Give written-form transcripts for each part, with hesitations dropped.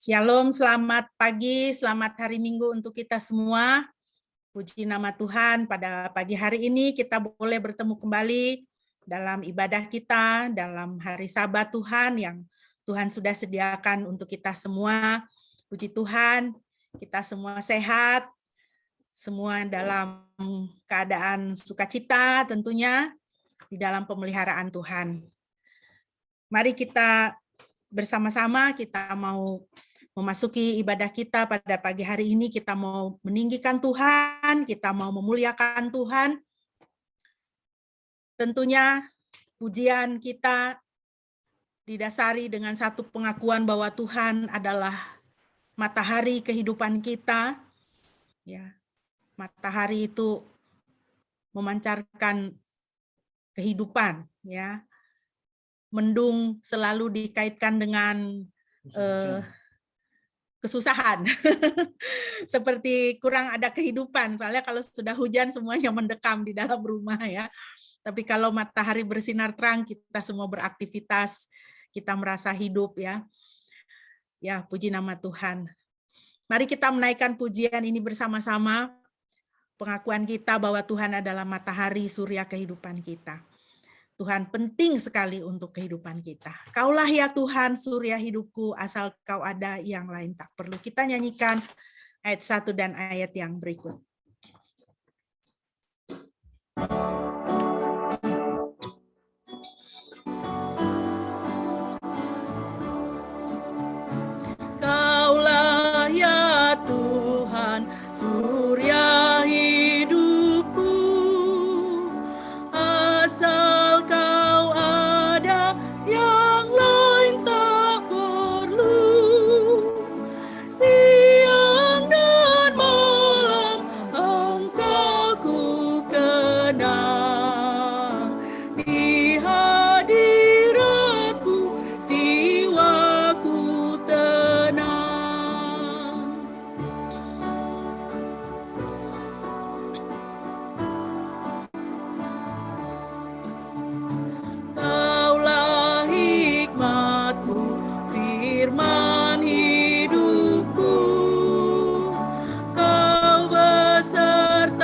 Shalom, selamat pagi, selamat hari Minggu untuk kita semua. Puji nama Tuhan, pada pagi hari ini kita boleh bertemu kembali dalam ibadah kita, dalam hari Sabat Tuhan yang Tuhan sudah sediakan untuk kita semua. Puji Tuhan, kita semua sehat, semua dalam keadaan sukacita tentunya, di dalam pemeliharaan Tuhan. Mari kita bersama-sama, kita mau memasuki ibadah kita pada pagi hari ini. Kita mau meninggikan Tuhan, kita mau memuliakan Tuhan. Tentunya pujian kita didasari dengan satu pengakuan bahwa Tuhan adalah matahari kehidupan kita. Ya, matahari itu memancarkan kehidupan, ya. Mendung selalu dikaitkan dengan kesusahan. Seperti kurang ada kehidupan, soalnya kalau sudah hujan semuanya mendekam di dalam rumah ya. Tapi kalau matahari bersinar terang, kita semua beraktivitas, kita merasa hidup ya. Ya, puji nama Tuhan. Mari kita menaikkan pujian ini bersama-sama, pengakuan kita bahwa Tuhan adalah matahari surya kehidupan kita. Tuhan penting sekali untuk kehidupan kita. Kaulah ya Tuhan, surya hidupku, asal Kau ada, yang lain tak perlu. Kita nyanyikan ayat 1 dan ayat yang berikut. Kaulah ya Tuhan, surya hidupku, asal Kau ada, yang lain tak perlu. Siang dan malam Engkau ku kenang, di hadiratku jiwaku tenang. Kaulah hikmatku, firman hidupku, Kau besertaku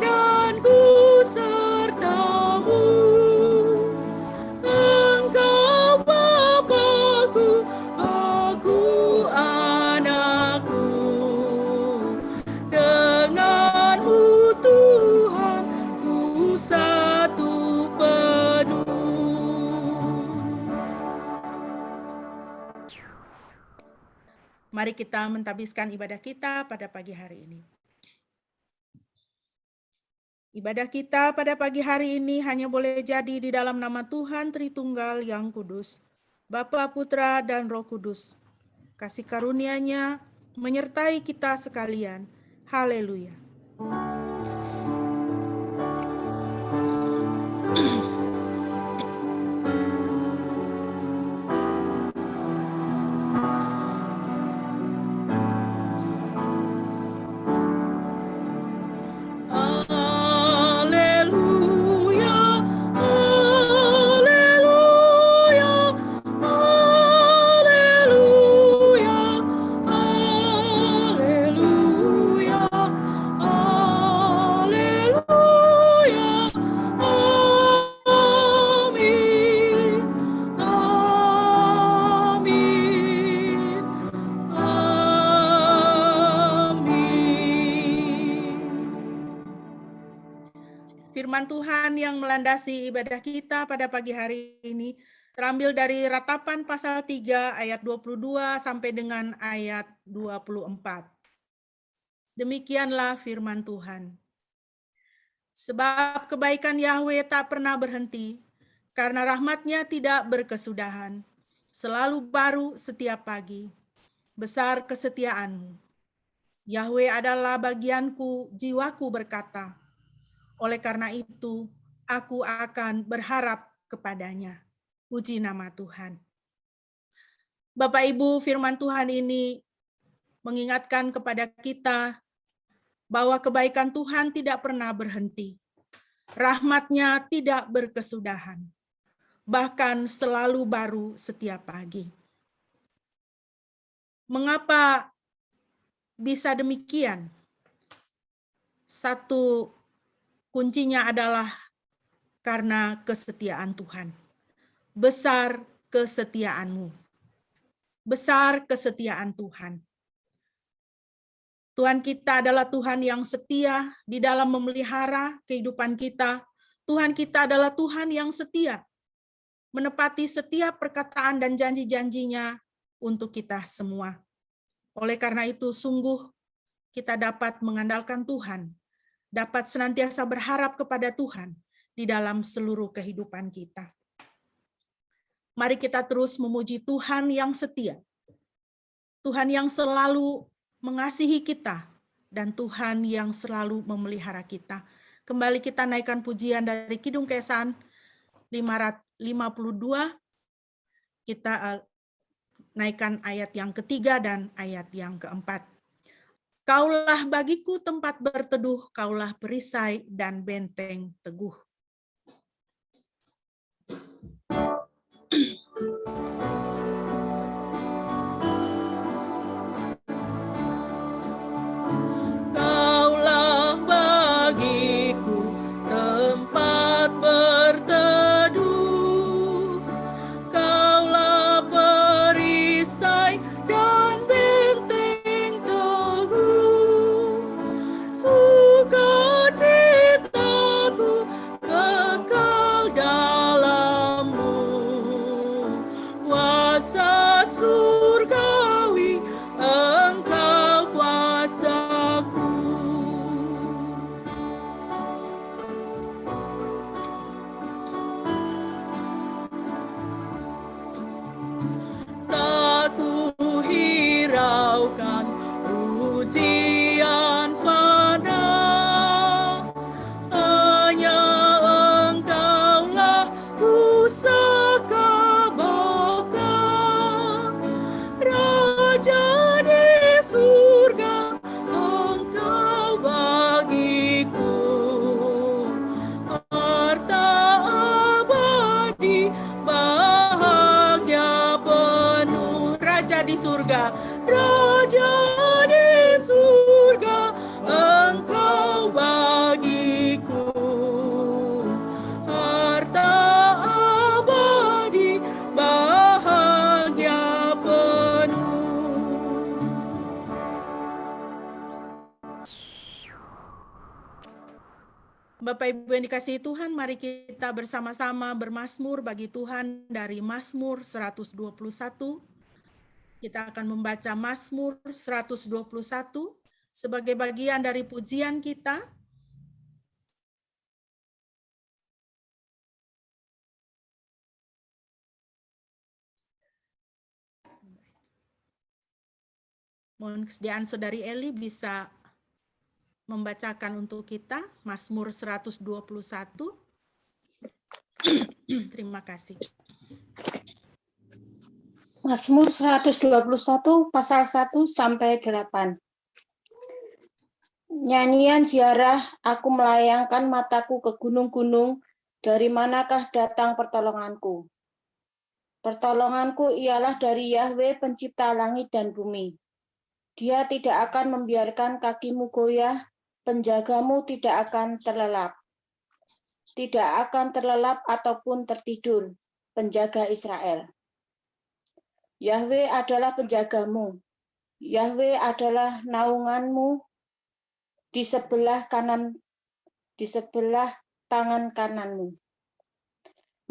dan ku sertamu. Engkau Bapa-Ku, aku anakku. Denganmu Tuhan, ku satu penuh. Mari kita mentabiskan ibadah kita pada pagi hari ini. Ibadah kita pada pagi hari ini hanya boleh jadi di dalam nama Tuhan Tritunggal yang Kudus, Bapa, Putra, dan Roh Kudus. Kasih karunia-Nya menyertai kita sekalian. Haleluya. Haleluya, haleluya, haleluya, haleluya, haleluya, amin, amin, amin. Firman Tuhan yang melandasi ibadah kita pada pagi hari ini terambil dari Ratapan pasal 3 ayat 22 sampai dengan ayat 24. Demikianlah firman Tuhan. Sebab kebaikan Yahweh tak pernah berhenti, karena rahmat-Nya tidak berkesudahan. Selalu baru setiap pagi. Besar kesetiaan-Mu. Yahweh adalah bagianku, jiwaku berkata. Oleh karena itu, aku akan berharap kepadanya. Puji nama Tuhan. Bapak Ibu, firman Tuhan ini mengingatkan kepada kita bahwa kebaikan Tuhan tidak pernah berhenti. Rahmat-Nya tidak berkesudahan. Bahkan selalu baru setiap pagi. Mengapa bisa demikian? Satu kuncinya adalah karena kesetiaan Tuhan. Besar kesetiaanmu. Besar kesetiaan Tuhan. Tuhan kita adalah Tuhan yang setia di dalam memelihara kehidupan kita. Tuhan kita adalah Tuhan yang setia, menepati setiap perkataan dan janji-janjinya untuk kita semua. Oleh karena itu, sungguh kita dapat mengandalkan Tuhan, dapat senantiasa berharap kepada Tuhan di dalam seluruh kehidupan kita. Mari kita terus memuji Tuhan yang setia, Tuhan yang selalu mengasihi kita, dan Tuhan yang selalu memelihara kita. Kembali kita naikkan pujian dari Kidung Kesan 552, kita naikkan ayat yang ketiga dan ayat yang keempat. Kaulah bagiku tempat berteduh, kaulah perisai dan benteng teguh. Kaulah bagiku tempat berteduh, kaulah perisai dan benteng teguh. Sukacitaku kekal dalam-Mu, kuasa surgawi Engkau kuasaku. Tak ku hiraukan ujian fana, hanya Engkaulah pusaka baka. Raja di surga Engkau bagiku, harta abadi bahagia penuh. Raja di surga, Raja di surga Engkau bagiku, harta abadi bahagia penuh. Bapak Ibu yang dikasihi Tuhan, mari kita bersama-sama bermazmur bagi Tuhan dari Mazmur 121. Kita akan membaca Mazmur 121 sebagai bagian dari pujian kita. Mohon kesediaan Saudari Eli bisa membacakan untuk kita Mazmur 121. Terima kasih. Mazmur 121 pasal 1 sampai 8. Nyanyian ziarah, aku melayangkan mataku ke gunung-gunung, dari manakah datang pertolonganku? Pertolonganku ialah dari Yahweh pencipta langit dan bumi. Dia tidak akan membiarkan kakimu goyah, penjagamu tidak akan terlelap. Tidak akan terlelap ataupun tertidur, penjaga Israel. Yahweh adalah penjagamu. Yahweh adalah naunganmu di sebelah tangan kananmu.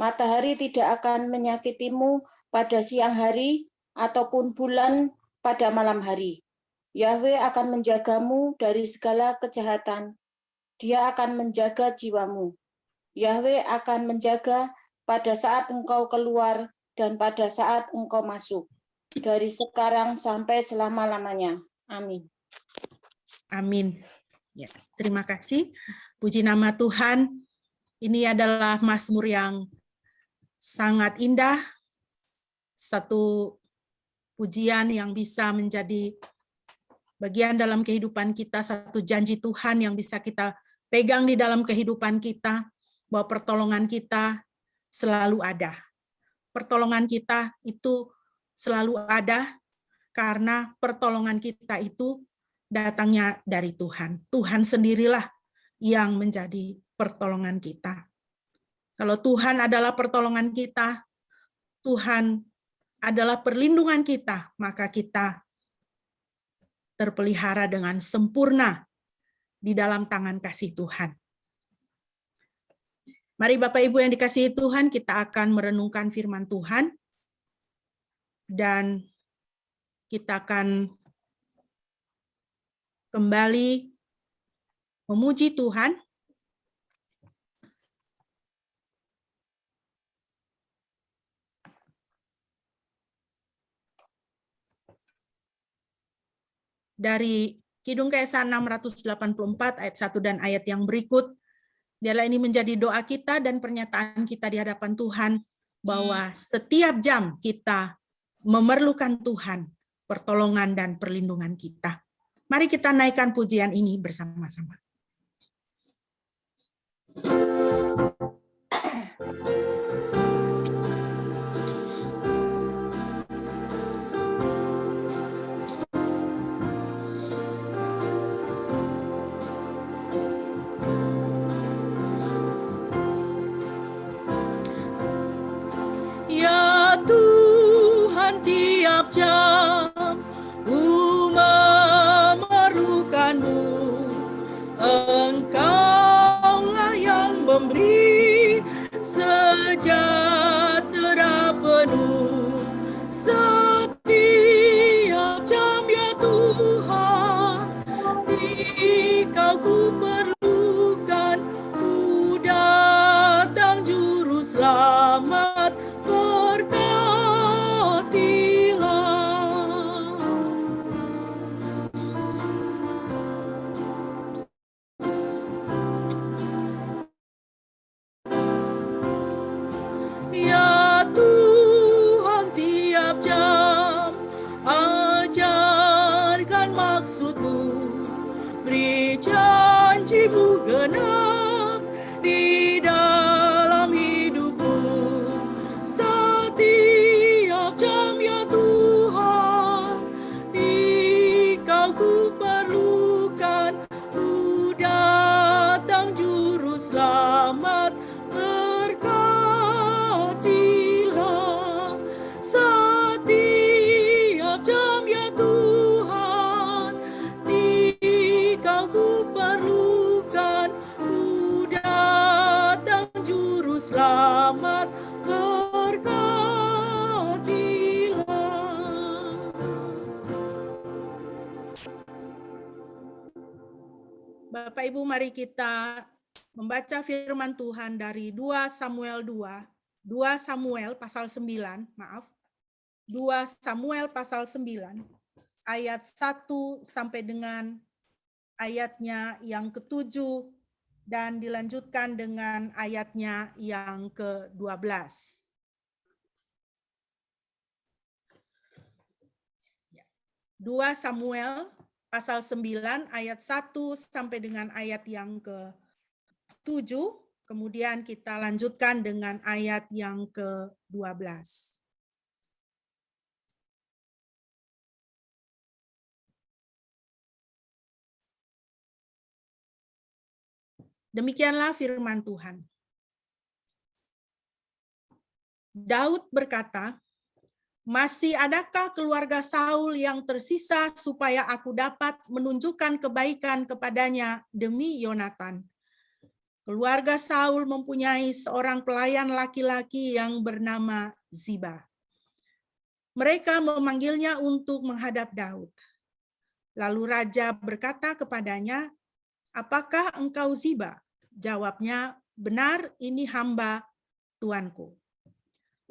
Matahari tidak akan menyakitimu pada siang hari ataupun bulan pada malam hari. Yahweh akan menjagamu dari segala kejahatan. Dia akan menjaga jiwamu. Yahweh akan menjaga pada saat engkau keluar dan pada saat engkau masuk, dari sekarang sampai selama-lamanya. Amin. Amin. Ya, terima kasih. Puji nama Tuhan. Ini adalah mazmur yang sangat indah. Satu pujian yang bisa menjadi bagian dalam kehidupan kita, satu janji Tuhan yang bisa kita pegang di dalam kehidupan kita, bahwa pertolongan kita selalu ada. Pertolongan kita itu selalu ada, karena pertolongan kita itu datangnya dari Tuhan. Tuhan sendirilah yang menjadi pertolongan kita. Kalau Tuhan adalah pertolongan kita, Tuhan adalah perlindungan kita, maka kita terpelihara dengan sempurna di dalam tangan kasih Tuhan. Mari Bapak Ibu yang dikasihi Tuhan, kita akan merenungkan firman Tuhan dan kita akan kembali memuji Tuhan. Dari Kidung Keesayan 684 ayat 1 dan ayat yang berikut, biarlah ini menjadi doa kita dan pernyataan kita di hadapan Tuhan, bahwa setiap jam kita memerlukan Tuhan, pertolongan dan perlindungan kita. Mari kita naikkan pujian ini bersama-sama. Ya Tuhan, tiap jam ku memerlukan-Mu. Engkaulah yang memberi sejahtera penuh. Setiap jam ya Tuhan, Dikau ku perlukan. Ku datang juru selamat, berkatilah. Ya Tuhan, tiap jam ajarkan maksud-Mu, beri janji-Mu genap di dalam hidupku. Setiap jam ya Tuhan, Dikau ku perlukan. Ku datang juru selamat, berkatilah. Setiap jam ya Tuhan, Dikau ku perlukan. Ku datang juru selamat, berkatilah. Bapak Ibu, mari kita membaca firman Tuhan dari 2 Samuel pasal 9, 2 Samuel pasal 9 ayat 1 sampai dengan ayatnya yang ke-7 dan dilanjutkan dengan ayatnya yang ke-12. 2 Samuel pasal 9 ayat 1 sampai dengan ayat yang ke-7, kemudian kita lanjutkan dengan ayat yang ke-12. Demikianlah firman Tuhan. Daud berkata, "Masih adakah keluarga Saul yang tersisa supaya aku dapat menunjukkan kebaikan kepadanya demi Yonatan?" Keluarga Saul mempunyai seorang pelayan laki-laki yang bernama Ziba. Mereka memanggilnya untuk menghadap Daud. Lalu raja berkata kepadanya, "Apakah engkau Ziba?" Jawabnya, "Benar, ini hamba tuanku."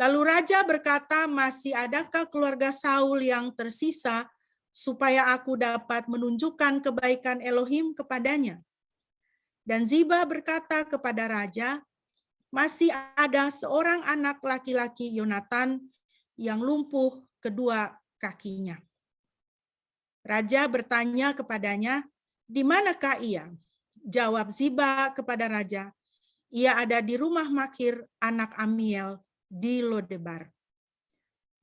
Lalu raja berkata, "Masih adakah keluarga Saul yang tersisa supaya aku dapat menunjukkan kebaikan Elohim kepadanya?" Dan Ziba berkata kepada raja, "Masih ada seorang anak laki-laki Yonatan yang lumpuh kedua kakinya." Raja bertanya kepadanya, "Di manakah ia?" Jawab Ziba kepada raja, "Ia ada di rumah Makir anak Amiel di Lodebar."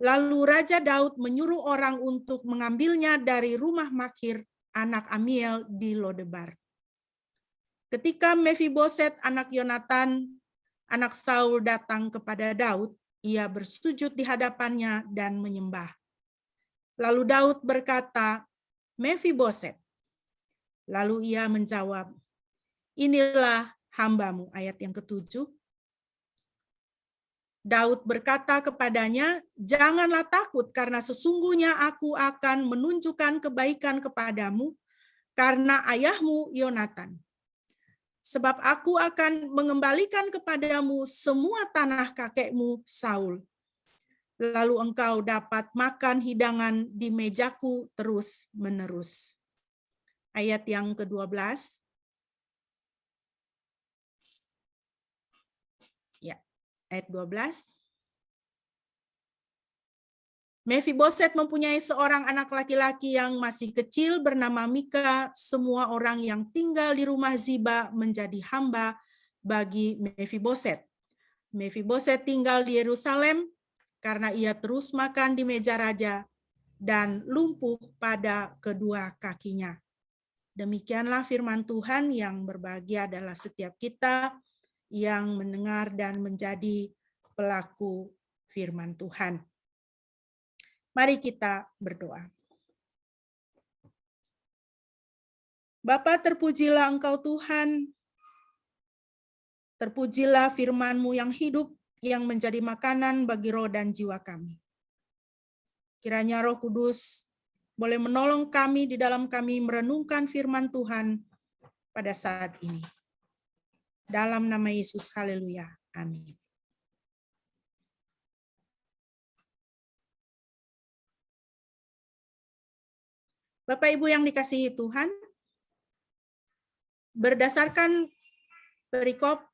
Lalu Raja Daud menyuruh orang untuk mengambilnya dari rumah Makir, anak Amiel di Lodebar. Ketika Mefiboset, anak Yonatan, anak Saul datang kepada Daud, ia bersujud di hadapannya dan menyembah. Lalu Daud berkata, Mefiboset. Lalu ia menjawab, inilah hambamu. Ayat yang ke-7. Daud berkata kepadanya, janganlah takut karena sesungguhnya aku akan menunjukkan kebaikan kepadamu karena ayahmu Yonatan. Sebab aku akan mengembalikan kepadamu semua tanah kakekmu Saul. Lalu engkau dapat makan hidangan di mejaku terus menerus. Ayat yang ke-12. Ya, ayat 12. Mefiboset mempunyai seorang anak laki-laki yang masih kecil bernama Mika. Semua orang yang tinggal di rumah Ziba menjadi hamba bagi Mefiboset. Mefiboset tinggal di Yerusalem karena ia terus makan di meja raja dan lumpuh pada kedua kakinya. Demikianlah firman Tuhan. Yang berbahagia adalah setiap kita yang mendengar dan menjadi pelaku firman Tuhan. Mari kita berdoa. Bapa, terpujilah Engkau Tuhan. Terpujilah firman-Mu yang hidup, yang menjadi makanan bagi roh dan jiwa kami. Kiranya Roh Kudus boleh menolong kami di dalam kami merenungkan firman Tuhan pada saat ini. Dalam nama Yesus, haleluya. Amin. Bapak Ibu yang dikasihi Tuhan, berdasarkan perikop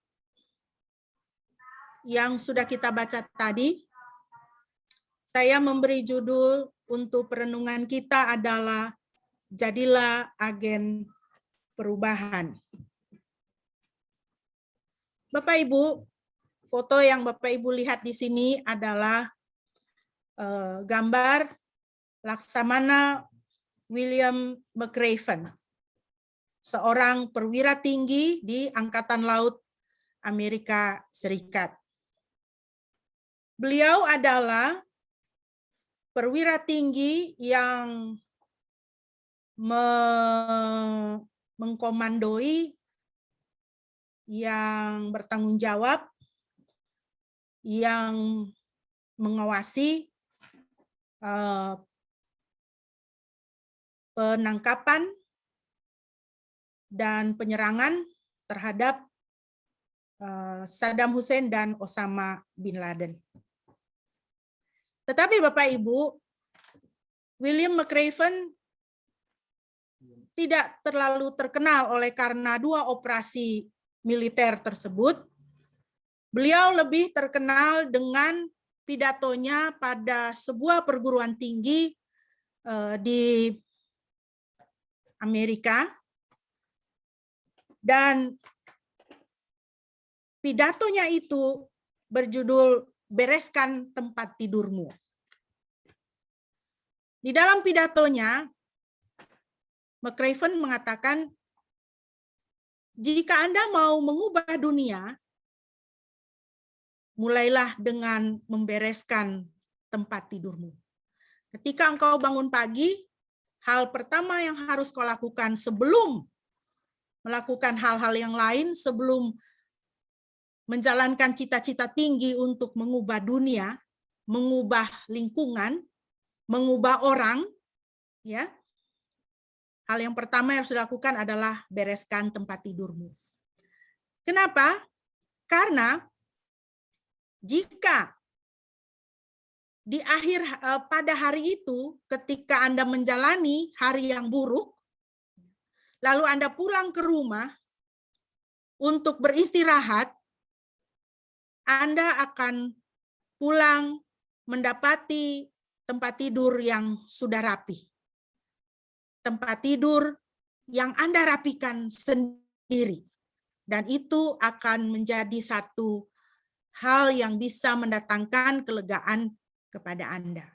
yang sudah kita baca tadi, saya memberi judul untuk perenungan kita adalah Jadilah Agen Perubahan. Bapak Ibu, foto yang Bapak Ibu lihat di sini adalah gambar Laksamana William McRaven, seorang perwira tinggi di Angkatan Laut Amerika Serikat. Beliau adalah perwira tinggi yang mengkomandoi, yang bertanggung jawab, yang mengawasi penangkapan dan penyerangan terhadap Saddam Hussein dan Osama bin Laden. Tetapi Bapak Ibu, William McRaven tidak terlalu terkenal oleh karena dua operasi militer tersebut. Beliau lebih terkenal dengan pidatonya pada sebuah perguruan tinggi di Amerika, dan pidatonya itu berjudul Bereskan Tempat Tidurmu. Di dalam pidatonya, McRaven mengatakan, jika Anda mau mengubah dunia, mulailah dengan membereskan tempat tidurmu. Ketika engkau bangun pagi, hal pertama yang harus kau lakukan sebelum melakukan hal-hal yang lain, sebelum menjalankan cita-cita tinggi untuk mengubah dunia, mengubah lingkungan, mengubah orang, ya. Hal yang pertama yang harus dilakukan adalah bereskan tempat tidurmu. Kenapa? Karena jika di pada hari itu, ketika Anda menjalani hari yang buruk, lalu Anda pulang ke rumah untuk beristirahat, Anda akan pulang mendapati tempat tidur yang sudah rapi. Tempat tidur yang Anda rapikan sendiri. Dan itu akan menjadi satu hal yang bisa mendatangkan kelegaan kepada Anda.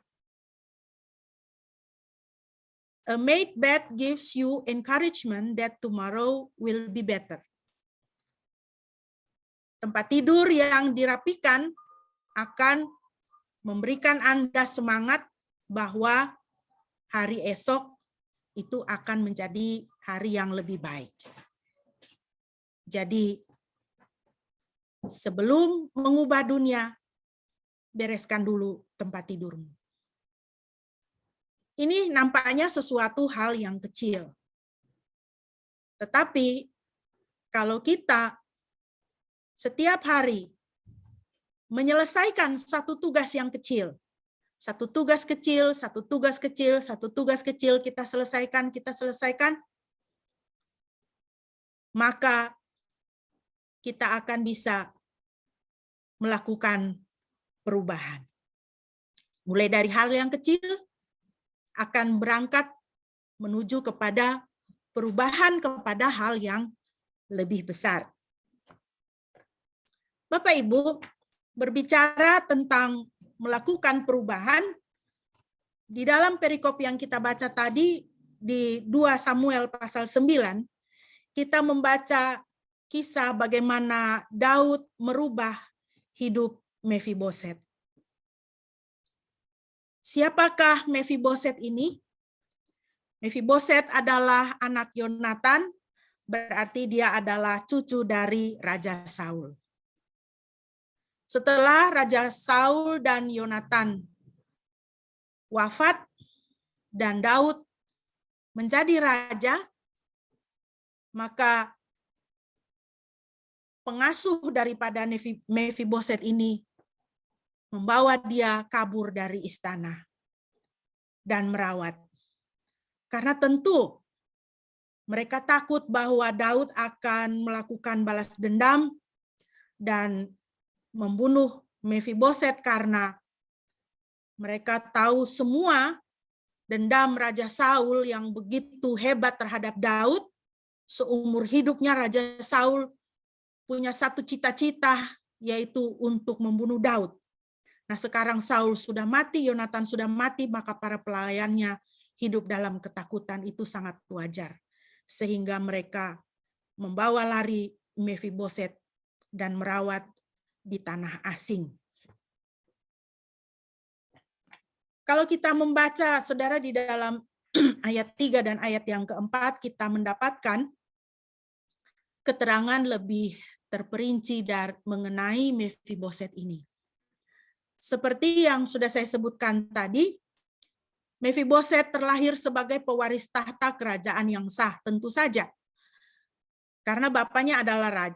A made bed gives you encouragement that tomorrow will be better. Tempat tidur yang dirapikan akan memberikan Anda semangat bahwa hari esok itu akan menjadi hari yang lebih baik. Jadi, sebelum mengubah dunia, bereskan dulu tempat tidurmu. Ini nampaknya sesuatu hal yang kecil. Tetapi, kalau kita setiap hari menyelesaikan satu tugas yang kecil, satu tugas kecil, satu tugas kecil, satu tugas kecil kita selesaikan, maka kita akan bisa melakukan perubahan. Mulai dari hal yang kecil akan berangkat menuju kepada perubahan kepada hal yang lebih besar. Bapak Ibu, berbicara tentang melakukan perubahan, di dalam perikop yang kita baca tadi di 2 Samuel pasal 9, kita membaca kisah bagaimana Daud merubah hidup Mefiboset. Siapakah Mefiboset ini? Mefiboset adalah anak Yonatan, berarti dia adalah cucu dari Raja Saul. Setelah Raja Saul dan Yonatan wafat dan Daud menjadi raja, maka pengasuh daripada Mefiboset ini membawa dia kabur dari istana dan merawat. Karena tentu mereka takut bahwa Daud akan melakukan balas dendam dan membunuh Mefiboset karena mereka tahu semua dendam Raja Saul yang begitu hebat terhadap Daud. Seumur hidupnya Raja Saul punya satu cita-cita, yaitu untuk membunuh Daud. Nah, sekarang Saul sudah mati, Yonatan sudah mati, maka para pelayannya hidup dalam ketakutan. Itu sangat wajar. Sehingga mereka membawa lari Mefiboset dan merawat di tanah asing. Kalau kita membaca, saudara, di dalam ayat 3 dan ayat yang keempat, kita mendapatkan keterangan lebih terperinci mengenai Mefiboset ini. Seperti yang sudah saya sebutkan tadi, Mefiboset terlahir sebagai pewaris tahta kerajaan yang sah, tentu saja. Karena bapaknya adalah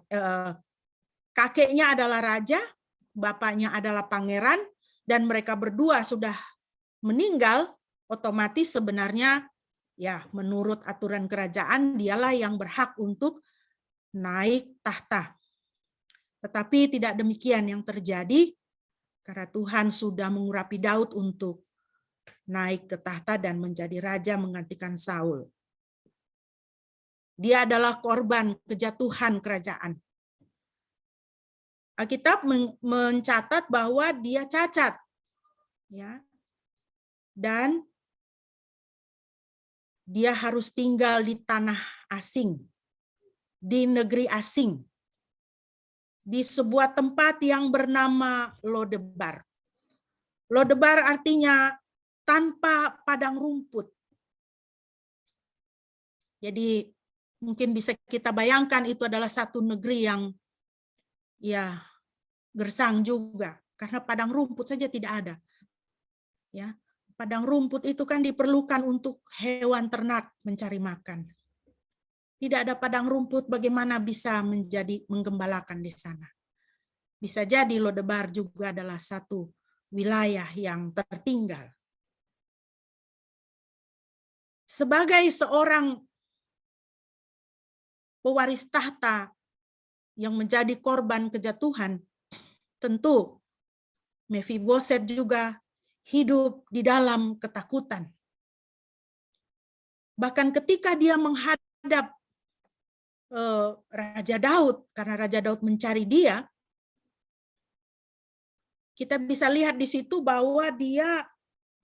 kakeknya adalah raja, bapaknya adalah pangeran, dan mereka berdua sudah meninggal, otomatis sebenarnya ya menurut aturan kerajaan dialah yang berhak untuk naik tahta. Tetapi tidak demikian yang terjadi, karena Tuhan sudah mengurapi Daud untuk naik ke tahta dan menjadi raja menggantikan Saul. Dia adalah korban kejatuhan kerajaan. Alkitab mencatat bahwa dia cacat, ya, dan dia harus tinggal di tanah asing, di negeri asing, di sebuah tempat yang bernama Lodebar. Lodebar artinya tanpa padang rumput. Jadi mungkin bisa kita bayangkan itu adalah satu negeri yang ya gersang juga, karena padang rumput saja tidak ada. Ya, padang rumput itu kan diperlukan untuk hewan ternak mencari makan. Tidak ada padang rumput, bagaimana bisa menggembalakan di sana? Bisa jadi Lodebar juga adalah satu wilayah yang tertinggal. Sebagai seorang pewaris tahta yang menjadi korban kejatuhan, tentu Mefiboset juga hidup di dalam ketakutan. Bahkan ketika dia menghadap Raja Daud, karena Raja Daud mencari dia, kita bisa lihat di situ bahwa dia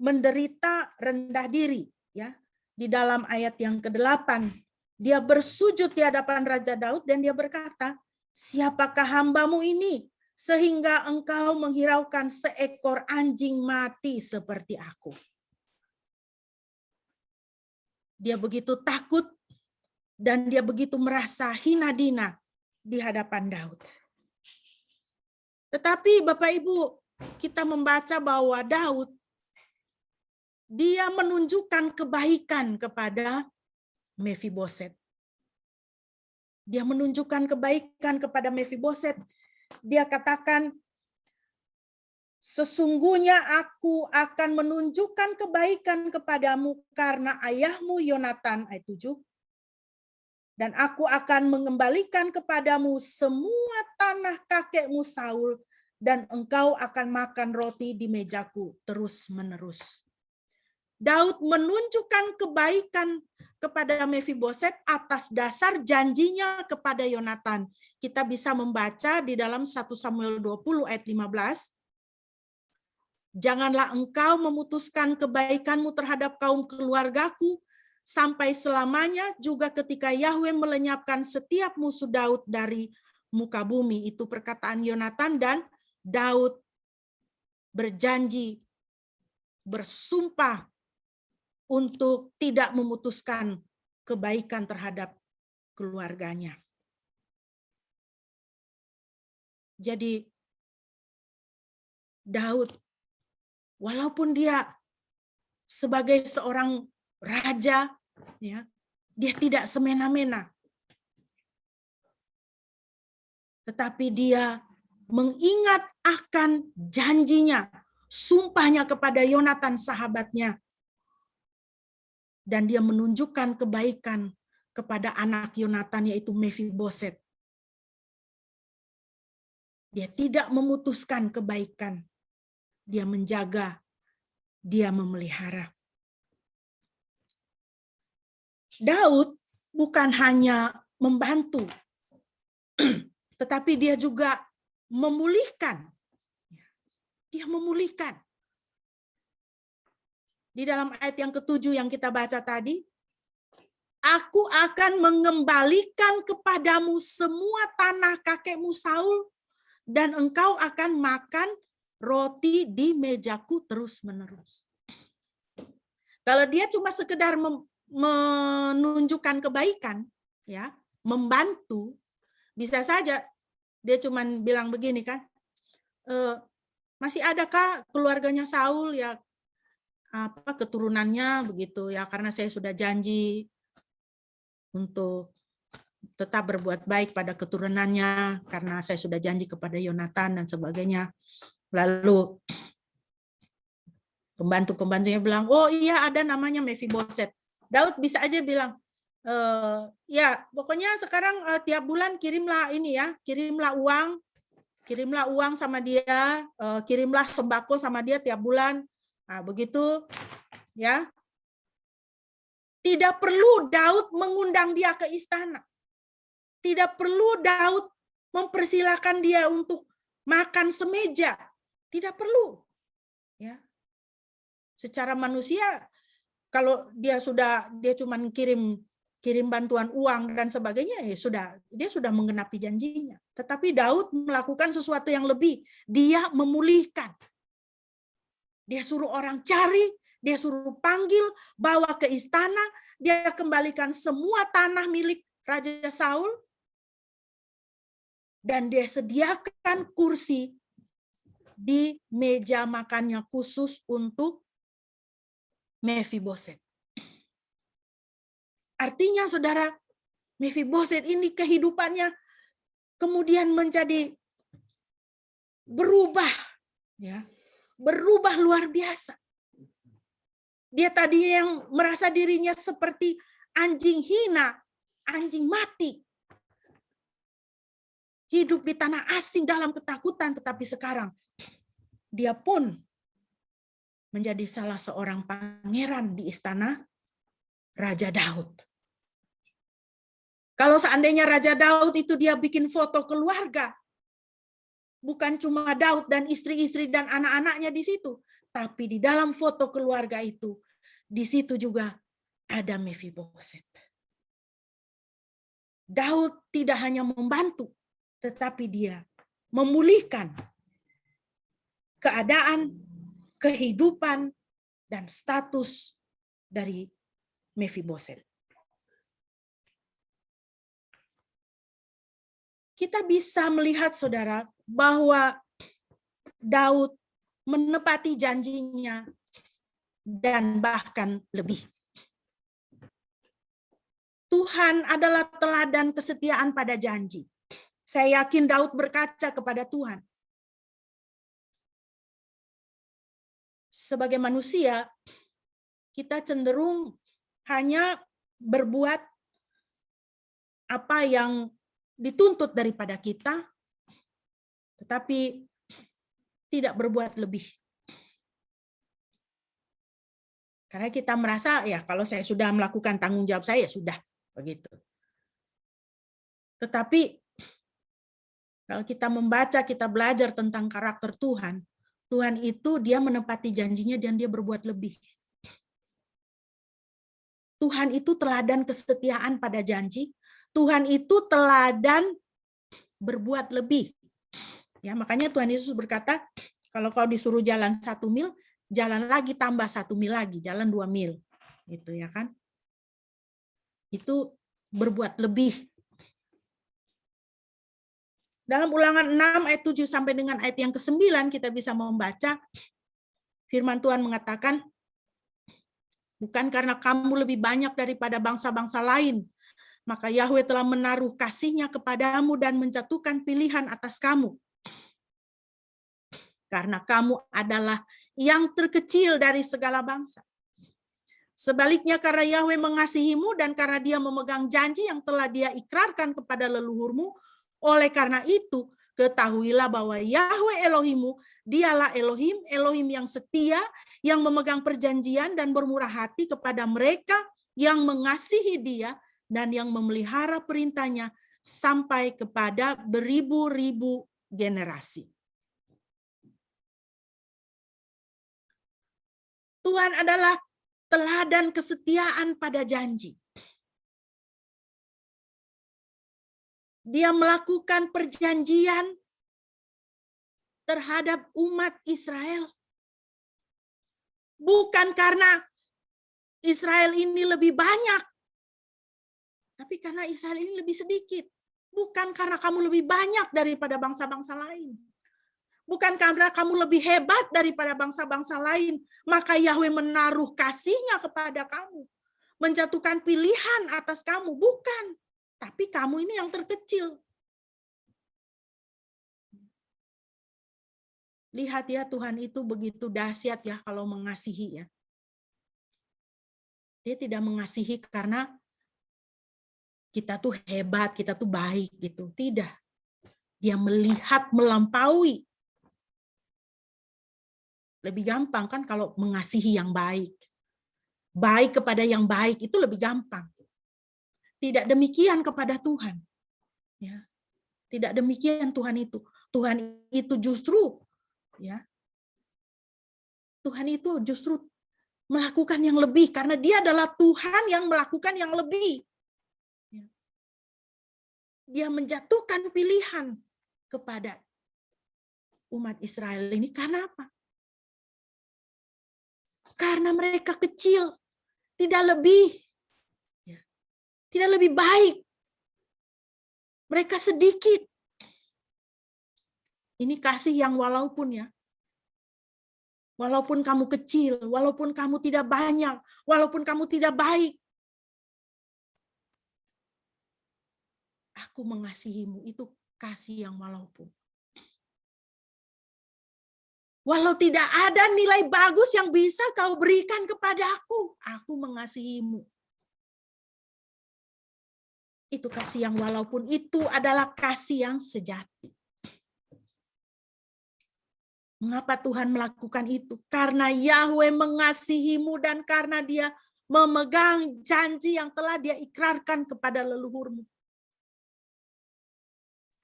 menderita rendah diri, ya. Di dalam ayat yang ke-8, dia bersujud di hadapan Raja Daud dan dia berkata, "Siapakah hambamu ini sehingga engkau menghiraukan seekor anjing mati seperti aku?" Dia begitu takut dan dia begitu merasa hina dina di hadapan Daud. Tetapi Bapak Ibu, kita membaca bahwa Daud, dia menunjukkan kebaikan kepada Mefiboset. Dia menunjukkan kebaikan kepada Mefiboset. Dia katakan, "Sesungguhnya aku akan menunjukkan kebaikan kepadamu karena ayahmu Yonatan," ayat 7. "Dan aku akan mengembalikan kepadamu semua tanah kakekmu Saul, dan engkau akan makan roti di mejaku terus-menerus." Daud menunjukkan kebaikan kepada Mefiboset atas dasar janjinya kepada Yonatan. Kita bisa membaca di dalam 1 Samuel 20 ayat 15. "Janganlah engkau memutuskan kebaikanmu terhadap kaum keluargaku sampai selamanya, juga ketika Yahweh melenyapkan setiap musuh Daud dari muka bumi." Itu perkataan Yonatan, dan Daud berjanji, bersumpah untuk tidak memutuskan kebaikan terhadap keluarganya. Jadi Daud, walaupun dia sebagai seorang raja, ya, dia tidak semena-mena, tetapi dia mengingat akan janjinya, sumpahnya kepada Yonatan sahabatnya, dan dia menunjukkan kebaikan kepada anak Yonatan, yaitu Mefiboset. Dia tidak memutuskan kebaikan, dia menjaga, dia memelihara. Daud bukan hanya membantu, tetapi dia juga memulihkan. Dia memulihkan. Di dalam ayat yang ke-7 yang kita baca tadi, "Aku akan mengembalikan kepadamu semua tanah kakekmu Saul, dan engkau akan makan roti di mejaku terus-menerus." Kalau dia cuma sekedar menunjukkan kebaikan, ya, membantu, bisa saja dia cuma bilang begini kan, "Masih adakah keluarganya Saul, ya, keturunannya begitu, ya, karena saya sudah janji untuk tetap berbuat baik pada keturunannya karena saya sudah janji kepada Yonatan," dan sebagainya. Lalu pembantu-pembantunya bilang, "Oh iya, ada namanya Mefiboset." Daud bisa aja bilang, "Ya, pokoknya sekarang tiap bulan kirimlah ini ya, kirimlah uang sama dia, kirimlah sembako sama dia tiap bulan." Nah, begitu, ya. Tidak perlu Daud mengundang dia ke istana. Tidak perlu Daud mempersilahkan dia untuk makan semeja. Tidak perlu. Ya. Secara manusia, kalau dia cuma kirim bantuan uang dan sebagainya, ya sudah, dia sudah menggenapi janjinya. Tetapi Daud melakukan sesuatu yang lebih. Dia memulihkan. Dia suruh orang cari, dia suruh panggil, bawa ke istana, dia kembalikan semua tanah milik Raja Saul, dan dia sediakan kursi di meja makannya khusus untuk Mefiboset. Artinya, saudara, Mefiboset ini kehidupannya kemudian menjadi berubah, ya, berubah luar biasa. Dia tadi yang merasa dirinya seperti anjing hina, anjing mati, hidup di tanah asing dalam ketakutan, tetapi sekarang dia pun menjadi salah seorang pangeran di istana Raja Daud. Kalau seandainya Raja Daud itu dia bikin foto keluarga, bukan cuma Daud dan istri-istri dan anak-anaknya di situ, tapi di dalam foto keluarga itu, di situ juga ada Mefiboset. Daud tidak hanya membantu, tetapi dia memulihkan keadaan, kehidupan, dan status dari Mefiboset. Kita bisa melihat, saudara, bahwa Daud menepati janjinya dan bahkan lebih. Tuhan adalah teladan kesetiaan pada janji. Saya yakin Daud berkaca kepada Tuhan. Sebagai manusia, kita cenderung hanya berbuat apa yang dituntut daripada kita, tetapi tidak berbuat lebih. Karena kita merasa, ya kalau saya sudah melakukan tanggung jawab saya, sudah begitu. Tetapi kalau kita membaca, kita belajar tentang karakter Tuhan, Tuhan itu dia menepati janjinya dan dia berbuat lebih. Tuhan itu teladan kesetiaan pada janji. Tuhan itu teladan berbuat lebih. Ya, makanya Tuhan Yesus berkata, kalau kau disuruh jalan 1 mil, jalan lagi tambah 1 mil lagi, jalan 2 mil. Gitu ya kan? Itu berbuat lebih. Dalam Ulangan 6 ayat 7 sampai dengan ayat yang ke-9 kita bisa membaca firman Tuhan mengatakan, bukan karena kamu lebih banyak daripada bangsa-bangsa lain, maka Yahweh telah menaruh kasih-Nya kepadamu dan menjatuhkan pilihan atas kamu. Karena kamu adalah yang terkecil dari segala bangsa. Sebaliknya karena Yahweh mengasihimu dan karena Dia memegang janji yang telah Dia ikrarkan kepada leluhurmu, oleh karena itu ketahuilah bahwa Yahweh Elohimmu, Dialah Elohim, Elohim yang setia, yang memegang perjanjian dan bermurah hati kepada mereka yang mengasihi Dia dan yang memelihara perintah-Nya sampai kepada beribu-ribu generasi. Tuhan adalah teladan kesetiaan pada janji. Dia melakukan perjanjian terhadap umat Israel. Bukan karena Israel ini lebih banyak, tapi karena Israel ini lebih sedikit. Bukan karena kamu lebih banyak daripada bangsa-bangsa lain. Bukan karena kamu lebih hebat daripada bangsa-bangsa lain, maka Yahweh menaruh kasih-Nya kepada kamu, menjatuhkan pilihan atas kamu. Bukan, tapi kamu ini yang terkecil. Lihat ya, Tuhan itu begitu dahsyat ya kalau mengasihi ya. Dia tidak mengasihi karena kita tuh hebat, kita tuh baik gitu. Tidak. Dia melihat melampaui. Lebih gampang kan kalau mengasihi yang baik. Baik kepada yang baik itu lebih gampang. Tidak demikian kepada Tuhan. Ya. Tidak demikian Tuhan itu. Tuhan itu justru ya. Tuhan itu justru melakukan yang lebih karena Dia adalah Tuhan yang melakukan yang lebih. Ya. Dia menjatuhkan pilihan kepada umat Israel ini karena apa? Karena mereka kecil, tidak lebih, tidak lebih baik. Mereka sedikit. Ini kasih yang walaupun ya, walaupun kamu kecil, walaupun kamu tidak banyak, walaupun kamu tidak baik, aku mengasihimu, itu kasih yang walaupun. Walau tidak ada nilai bagus yang bisa kau berikan kepada aku mengasihimu. Itu kasih yang walaupun, itu adalah kasih yang sejati. Mengapa Tuhan melakukan itu? Karena Yahweh mengasihimu dan karena Dia memegang janji yang telah Dia ikrarkan kepada leluhurmu.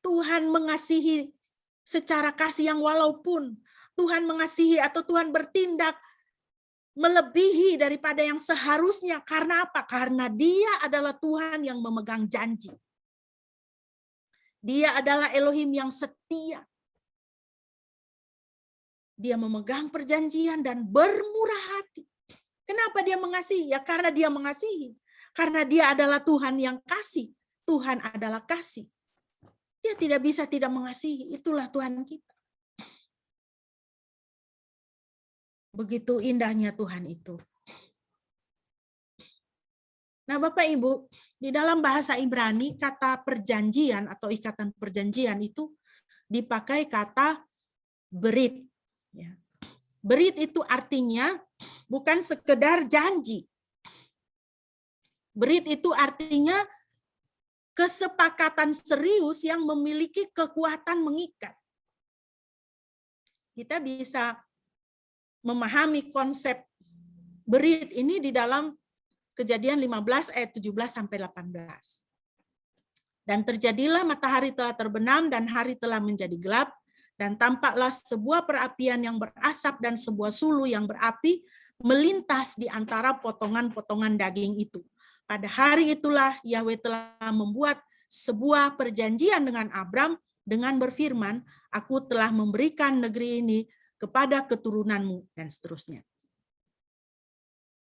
Tuhan mengasihi secara kasih yang walaupun Tuhan mengasihi atau Tuhan bertindak melebihi daripada yang seharusnya. Karena apa? Karena Dia adalah Tuhan yang memegang janji. Dia adalah Elohim yang setia. Dia memegang perjanjian dan bermurah hati. Kenapa Dia mengasihi? Ya karena Dia mengasihi. Karena Dia adalah Tuhan yang kasih. Tuhan adalah kasih. Dia tidak bisa tidak mengasihi. Itulah Tuhan kita. Begitu indahnya Tuhan itu. Nah, Bapak Ibu, di dalam bahasa Ibrani kata perjanjian atau ikatan perjanjian itu dipakai kata berit. Ya. Berit itu artinya bukan sekedar janji. Berit itu artinya kesepakatan serius yang memiliki kekuatan mengikat. Kita bisa memahami konsep berit ini di dalam Kejadian 15 ayat 17 sampai 18. Dan terjadilah matahari telah terbenam dan hari telah menjadi gelap dan tampaklah sebuah perapian yang berasap dan sebuah sulu yang berapi melintas di antara potongan-potongan daging itu. Pada hari itulah Yahweh telah membuat sebuah perjanjian dengan Abram dengan berfirman, aku telah memberikan negeri ini kepada keturunanmu dan seterusnya.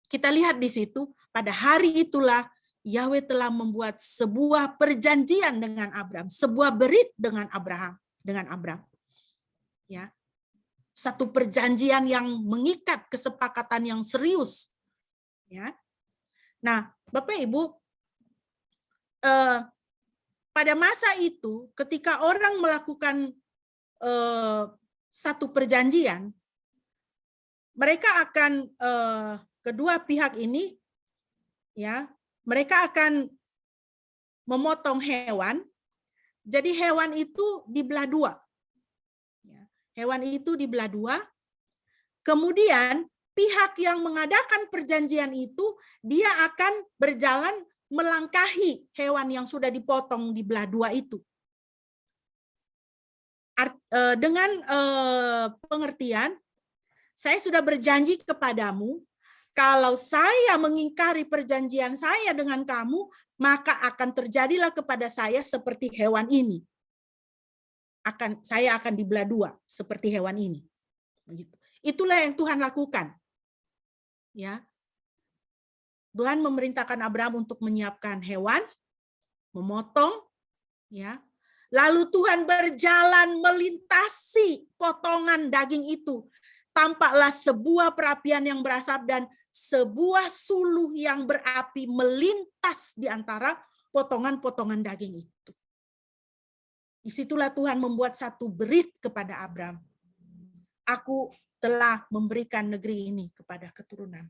Kita lihat di situ, pada hari itulah Yahweh telah membuat sebuah perjanjian dengan Abram, sebuah berit dengan Abram. Ya. Satu perjanjian yang mengikat, kesepakatan yang serius. Ya. Nah, Bapak Ibu, pada masa itu ketika orang melakukan satu perjanjian, mereka akan kedua pihak ini, ya, mereka akan memotong hewan. Jadi hewan itu dibelah dua. Ya, hewan itu dibelah dua. Kemudian pihak yang mengadakan perjanjian itu dia akan berjalan melangkahi hewan yang sudah dipotong dibelah dua itu. Dengan pengertian, saya sudah berjanji kepadamu, kalau saya mengingkari perjanjian saya dengan kamu, maka akan terjadilah kepada saya seperti hewan ini. Saya akan dibelah dua seperti hewan ini. Begitu. Itulah yang Tuhan lakukan. Ya. Tuhan memerintahkan Abraham untuk menyiapkan hewan, memotong, ya. Lalu Tuhan berjalan melintasi potongan daging itu. Tampaklah sebuah perapian yang berasap dan sebuah suluh yang berapi melintas di antara potongan-potongan daging itu. Disitulah Tuhan membuat satu berit kepada Abram. Aku telah memberikan negeri ini kepada keturunan.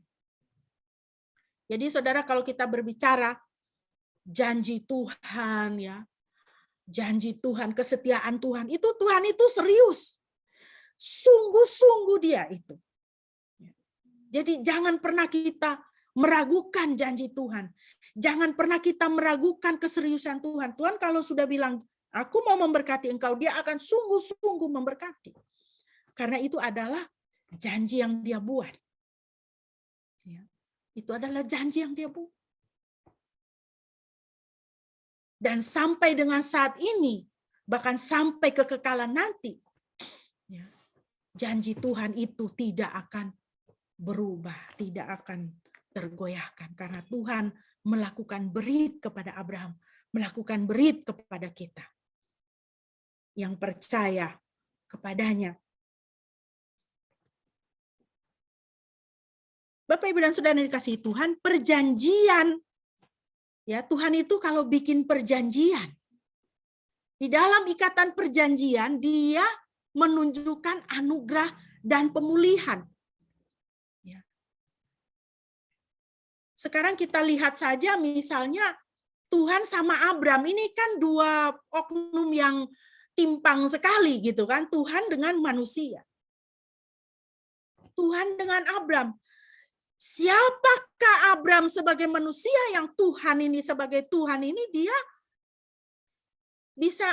Jadi saudara, kalau kita berbicara janji Tuhan, ya, janji Tuhan, kesetiaan Tuhan itu serius. Sungguh-sungguh Dia itu. Jadi jangan pernah kita meragukan janji Tuhan. Jangan pernah kita meragukan keseriusan Tuhan. Tuhan kalau sudah bilang, aku mau memberkati engkau, Dia akan sungguh-sungguh memberkati. Karena itu adalah janji yang Dia buat. Ya. Itu adalah janji yang Dia buat. Dan sampai dengan saat ini, bahkan sampai kekekalan nanti, ya, janji Tuhan itu tidak akan berubah, tidak akan tergoyahkan. Karena Tuhan melakukan berit kepada Abraham, melakukan berit kepada kita yang percaya kepadanya. Bapak, Ibu, dan Saudara yang dikasihi Tuhan, perjanjian, ya, Tuhan itu kalau bikin perjanjian, di dalam ikatan perjanjian Dia menunjukkan anugerah dan pemulihan. Ya. Sekarang kita lihat saja misalnya Tuhan sama Abram, ini kan dua oknum yang timpang sekali gitu kan, Tuhan dengan manusia. Tuhan dengan Abram. Siapakah Abram sebagai manusia yang Tuhan ini sebagai Tuhan ini dia bisa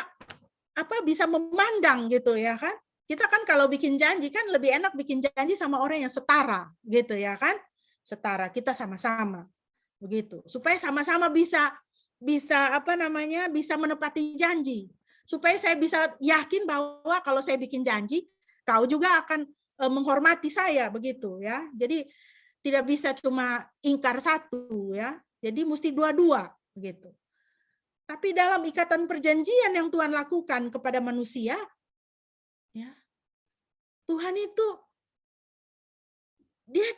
bisa memandang gitu ya kan. Kita kan kalau bikin janji kan lebih enak bikin janji sama orang yang setara gitu ya kan. Setara, kita sama-sama begitu. Supaya sama-sama bisa bisa menepati janji. Supaya saya bisa yakin bahwa kalau saya bikin janji, kau juga akan menghormati saya begitu ya. Jadi tidak bisa cuma ingkar satu ya. Jadi mesti dua-dua begitu. Tapi dalam ikatan perjanjian yang Tuhan lakukan kepada manusia, ya, Tuhan itu dia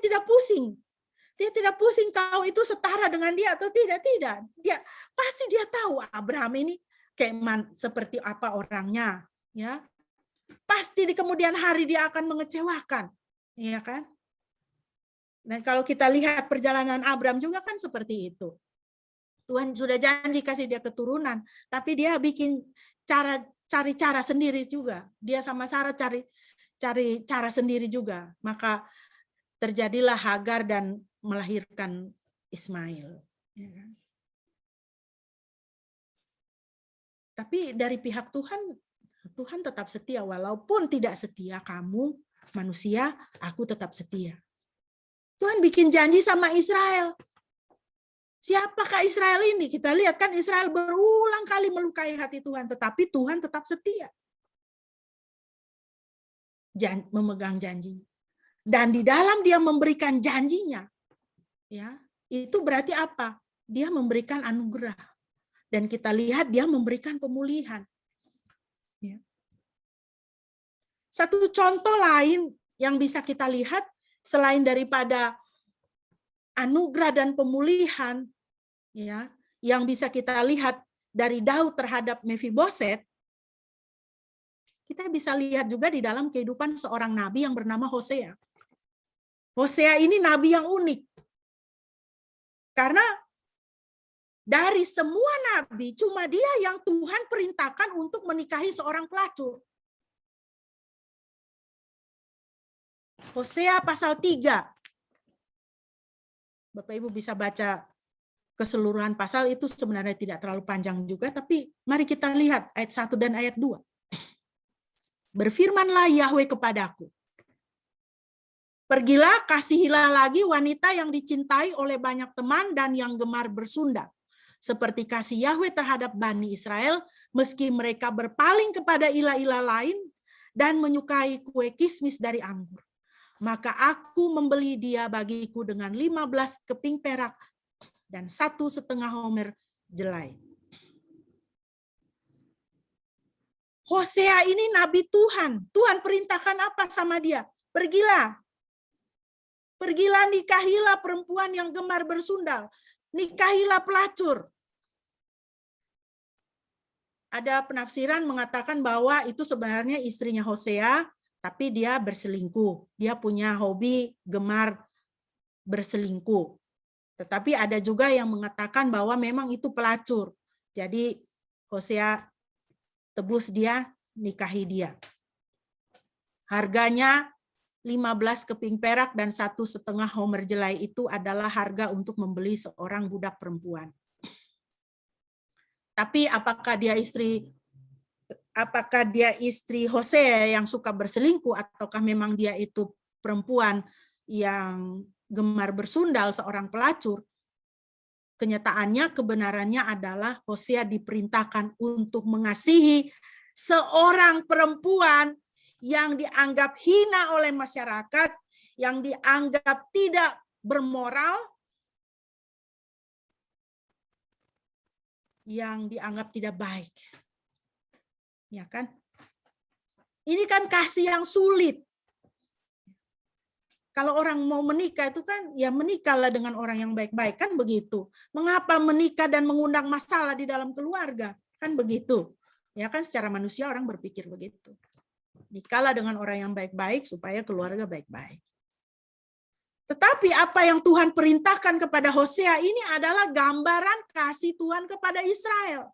tidak pusing. Dia tidak pusing kau itu setara dengan dia atau tidak. Dia pasti dia tahu Abraham ini kayak seperti apa orangnya, ya. Pasti di kemudian hari dia akan mengecewakan, ya kan? Dan kalau kita lihat perjalanan Abraham juga kan seperti itu. Tuhan sudah janji kasih dia keturunan, tapi dia bikin cari cara sendiri juga. Dia sama Sarah cari cara sendiri juga. Maka terjadilah Hagar dan melahirkan Ismail. Ya kan? Tapi dari pihak Tuhan, Tuhan tetap setia. Walaupun tidak setia kamu, manusia, aku tetap setia. Tuhan bikin janji sama Israel. Siapakah Israel ini? Kita lihat kan Israel berulang kali melukai hati Tuhan, tetapi Tuhan tetap setia. Memegang janji. Dan di dalam dia memberikan janjinya, ya, itu berarti apa? Dia memberikan anugerah. Dan kita lihat dia memberikan pemulihan. Ya. Satu contoh lain yang bisa kita lihat selain daripada anugerah dan pemulihan, ya, yang bisa kita lihat dari Daud terhadap Mefiboset, kita bisa lihat juga di dalam kehidupan seorang nabi yang bernama Hosea. Hosea ini nabi yang unik. Karena dari semua nabi, cuma dia yang Tuhan perintahkan untuk menikahi seorang pelacur. Hosea pasal 3. Bapak Ibu bisa baca keseluruhan pasal, itu sebenarnya tidak terlalu panjang juga, tapi mari kita lihat ayat 1 dan ayat 2. Berfirmanlah Yahweh kepadaku, pergilah, kasihilah lagi wanita yang dicintai oleh banyak teman dan yang gemar bersundal, seperti kasih Yahweh terhadap Bani Israel, meski mereka berpaling kepada ilah-ilah lain dan menyukai kue kismis dari anggur. Maka aku membeli dia bagiku dengan 15 keping perak dan 1,5 homer jelai. Hosea ini nabi Tuhan. Tuhan perintahkan apa sama dia? Pergilah. Pergilah, nikahilah perempuan yang gemar bersundal. Nikahilah pelacur. Ada penafsiran mengatakan bahwa itu sebenarnya istrinya Hosea, tapi dia berselingkuh. Dia punya hobi gemar berselingkuh. Tetapi ada juga yang mengatakan bahwa memang itu pelacur. Jadi Hosea tebus dia, nikahi dia. Harganya 15 keping perak dan 1,5 homer jelai itu adalah harga untuk membeli seorang budak perempuan. Tapi apakah dia istri Hosea yang suka berselingkuh, ataukah memang dia itu perempuan yang gemar bersundal, seorang pelacur? Kenyataannya, kebenarannya adalah Hosea diperintahkan untuk mengasihi seorang perempuan yang dianggap hina oleh masyarakat, yang dianggap tidak bermoral, yang dianggap tidak baik. Ya kan? Ini kan kasih yang sulit. Kalau orang mau menikah itu kan, ya menikahlah dengan orang yang baik-baik, kan begitu. Mengapa menikah dan mengundang masalah di dalam keluarga? Kan begitu. Ya kan, secara manusia orang berpikir begitu. Nikahlah dengan orang yang baik-baik supaya keluarga baik-baik. Tetapi apa yang Tuhan perintahkan kepada Hosea ini adalah gambaran kasih Tuhan kepada Israel.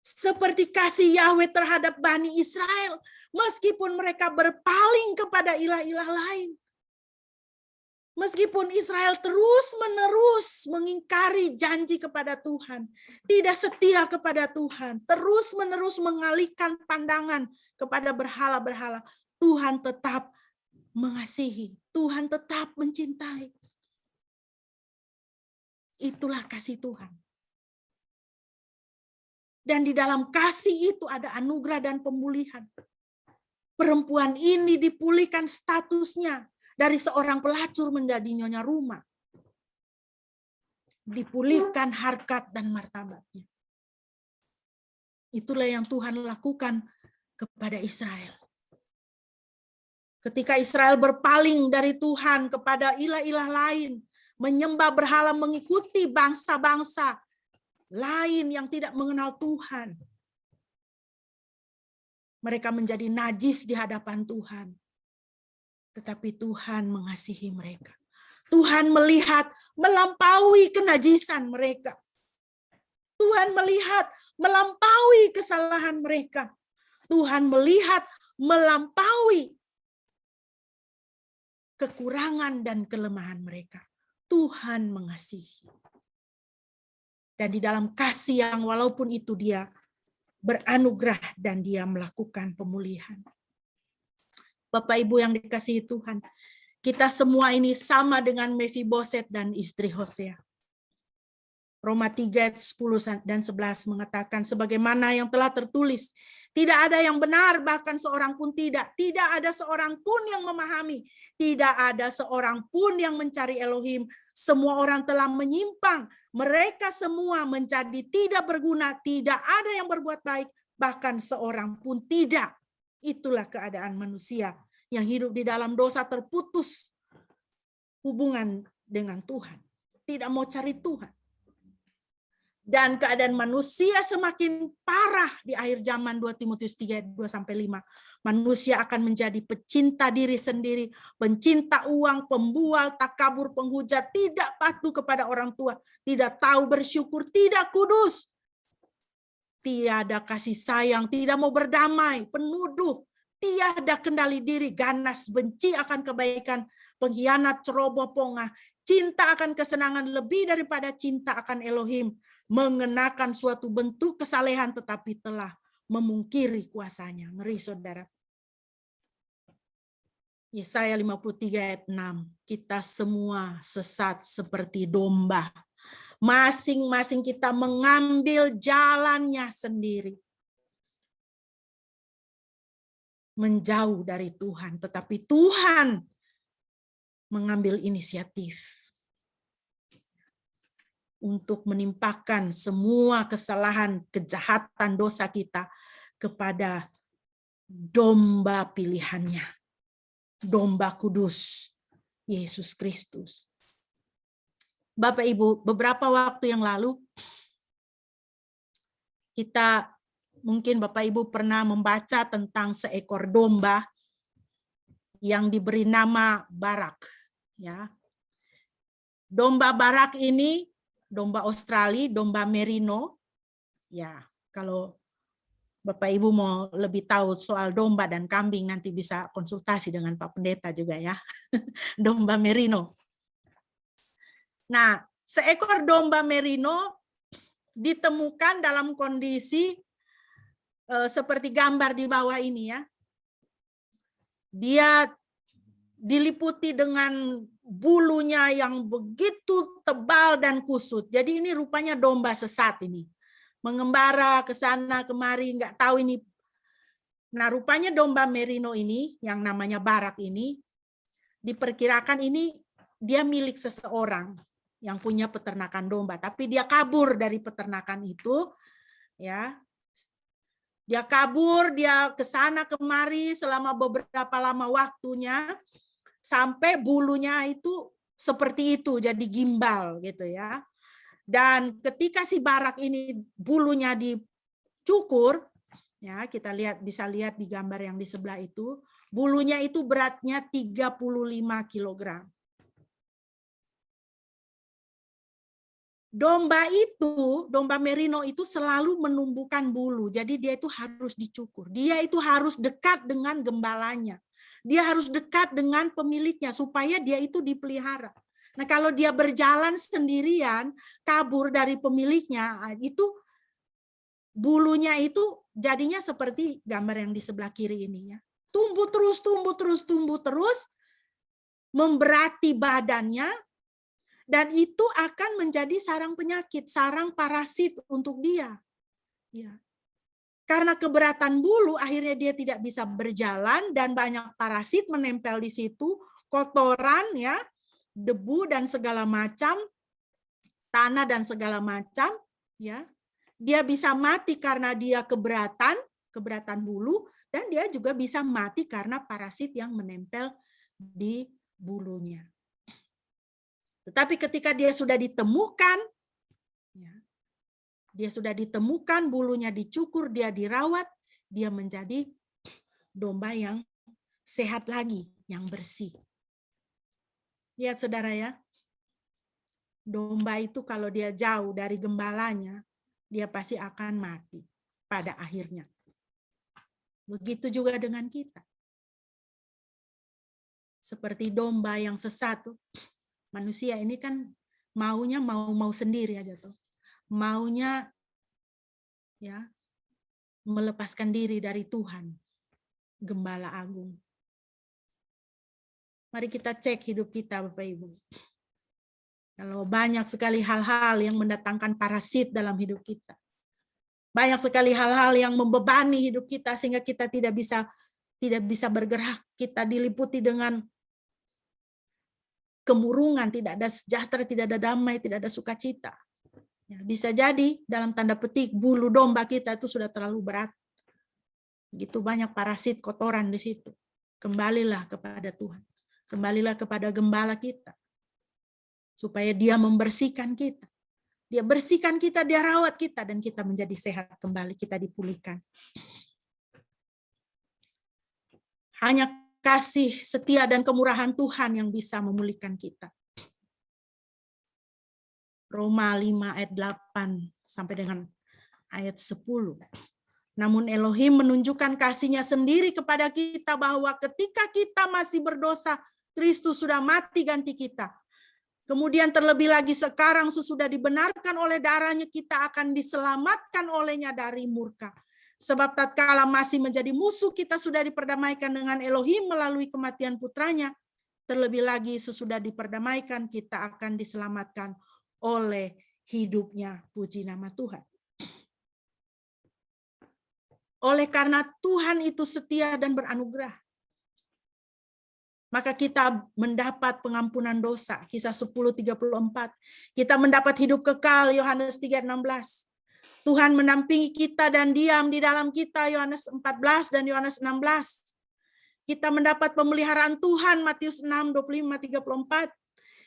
Seperti kasih Yahweh terhadap Bani Israel, meskipun mereka berpaling kepada ilah-ilah lain. Meskipun Israel terus-menerus mengingkari janji kepada Tuhan, tidak setia kepada Tuhan, terus-menerus mengalihkan pandangan kepada berhala-berhala, Tuhan tetap mengasihi, Tuhan tetap mencintai. Itulah kasih Tuhan. Dan di dalam kasih itu ada anugerah dan pemulihan. Perempuan ini dipulihkan statusnya dari seorang pelacur menjadi nyonya rumah. Dipulihkan harkat dan martabatnya. Itulah yang Tuhan lakukan kepada Israel. Ketika Israel berpaling dari Tuhan kepada ilah-ilah lain, menyembah berhala, mengikuti bangsa-bangsa lain yang tidak mengenal Tuhan. Mereka menjadi najis di hadapan Tuhan. Tetapi Tuhan mengasihi mereka. Tuhan melihat melampaui kenajisan mereka. Tuhan melihat melampaui kesalahan mereka. Tuhan melihat melampaui kekurangan dan kelemahan mereka. Tuhan mengasihi. Dan di dalam kasih yang walaupun itu dia beranugerah dan dia melakukan pemulihan. Bapak Ibu yang dikasihi Tuhan, kita semua ini sama dengan Mefiboset dan istri Hosea. Roma 3 ayat 10 dan 11 mengatakan sebagaimana yang telah tertulis, tidak ada yang benar bahkan seorang pun tidak ada seorang pun yang memahami, tidak ada seorang pun yang mencari Elohim, semua orang telah menyimpang, mereka semua menjadi tidak berguna, tidak ada yang berbuat baik, bahkan seorang pun tidak. Itulah keadaan manusia yang hidup di dalam dosa, terputus hubungan dengan Tuhan, tidak mau cari Tuhan. Dan keadaan manusia semakin parah di akhir zaman. 2 Timotius 3 ayat 2-5. Manusia akan menjadi pecinta diri sendiri, pencinta uang, pembual, takabur, penghujat, tidak patuh kepada orang tua, tidak tahu bersyukur, tidak kudus, tiada kasih sayang, tidak mau berdamai, penuduh, tiada kendali diri, ganas, benci akan kebaikan, pengkhianat, ceroboh, pongah, cinta akan kesenangan lebih daripada cinta akan Elohim, mengenakan suatu bentuk kesalehan tetapi telah memungkiri kuasanya. Ngeri saudara. Yesaya 53 ayat 6. Kita semua sesat seperti domba. Masing-masing kita mengambil jalannya sendiri. Menjauh dari Tuhan, tetapi Tuhan mengambil inisiatif untuk menimpakan semua kesalahan, kejahatan, dosa kita kepada domba pilihannya, domba kudus, Yesus Kristus. Bapak Ibu, beberapa waktu yang lalu kita mungkin Bapak Ibu pernah membaca tentang seekor domba yang diberi nama Barak, ya. Domba Barak ini domba Australia, domba merino. Ya, kalau Bapak Ibu mau lebih tahu soal domba dan kambing nanti bisa konsultasi dengan Pak Pendeta juga ya. Domba merino. Nah, seekor domba merino ditemukan dalam kondisi seperti gambar di bawah ini ya. Dia diliputi dengan bulunya yang begitu tebal dan kusut. Jadi ini rupanya domba sesat ini. Mengembara ke sana kemari, nggak tahu ini. Nah, rupanya domba merino ini, yang namanya Barak ini, diperkirakan ini dia milik seseorang yang punya peternakan domba. Tapi dia kabur dari peternakan itu, ya. Dia kabur, dia ke sana kemari selama beberapa lama waktunya sampai bulunya itu seperti itu, jadi gimbal gitu ya. Dan ketika si Barak ini bulunya dicukur, ya kita bisa lihat di gambar yang di sebelah itu, bulunya itu beratnya 35 kilogram. Domba merino itu selalu menumbuhkan bulu. Jadi dia itu harus dicukur. Dia itu harus dekat dengan gembalanya. Dia harus dekat dengan pemiliknya supaya dia itu dipelihara. Nah, kalau dia berjalan sendirian, kabur dari pemiliknya, itu bulunya itu jadinya seperti gambar yang di sebelah kiri ini ya. Tumbuh terus, memberati badannya, dan itu akan menjadi sarang penyakit, sarang parasit untuk dia. Ya. Karena keberatan bulu, akhirnya dia tidak bisa berjalan dan banyak parasit menempel di situ, kotoran ya, debu dan segala macam, tanah dan segala macam, ya. Dia bisa mati karena dia keberatan bulu, dan dia juga bisa mati karena parasit yang menempel di bulunya. Tetapi ketika dia sudah ditemukan, bulunya dicukur, dia dirawat, dia menjadi domba yang sehat lagi, yang bersih. Lihat saudara ya, domba itu kalau dia jauh dari gembalanya, dia pasti akan mati pada akhirnya. Begitu juga dengan kita. Seperti domba yang sesat, manusia ini kan maunya mau sendiri aja tuh. Maunya ya melepaskan diri dari Tuhan, Gembala Agung. Mari kita cek hidup kita, Bapak Ibu. Kalau banyak sekali hal-hal yang mendatangkan parasit dalam hidup kita. Banyak sekali hal-hal yang membebani hidup kita sehingga kita tidak bisa bergerak, kita diliputi dengan kemurungan, tidak ada sejahtera, tidak ada damai, tidak ada sukacita. Ya, bisa jadi dalam tanda petik bulu domba kita itu sudah terlalu berat. Begitu banyak parasit kotoran di situ. Kembalilah kepada Tuhan. Kembalilah kepada gembala kita. Supaya dia membersihkan kita. Dia bersihkan kita, dia rawat kita, dan kita menjadi sehat kembali, kita dipulihkan. Hanya kasih setia dan kemurahan Tuhan yang bisa memulihkan kita. Roma 5 ayat 8 sampai dengan ayat 10. Namun Elohim menunjukkan kasih-Nya sendiri kepada kita bahwa ketika kita masih berdosa, Kristus sudah mati ganti kita. Kemudian terlebih lagi sekarang sesudah dibenarkan oleh darah-Nya, kita akan diselamatkan oleh-Nya dari murka. Sebab tatkala masih menjadi musuh, kita sudah diperdamaikan dengan Elohim melalui kematian putranya. Terlebih lagi sesudah diperdamaikan, kita akan diselamatkan oleh hidupnya. Puji nama Tuhan. Oleh karena Tuhan itu setia dan beranugerah, maka kita mendapat pengampunan dosa. Kisah 10:34. Kita mendapat hidup kekal. Yohanes 3:16. Tuhan mendampingi kita dan diam di dalam kita. Yohanes 14 dan Yohanes 16. Kita mendapat pemeliharaan Tuhan. Matius 6:25-34.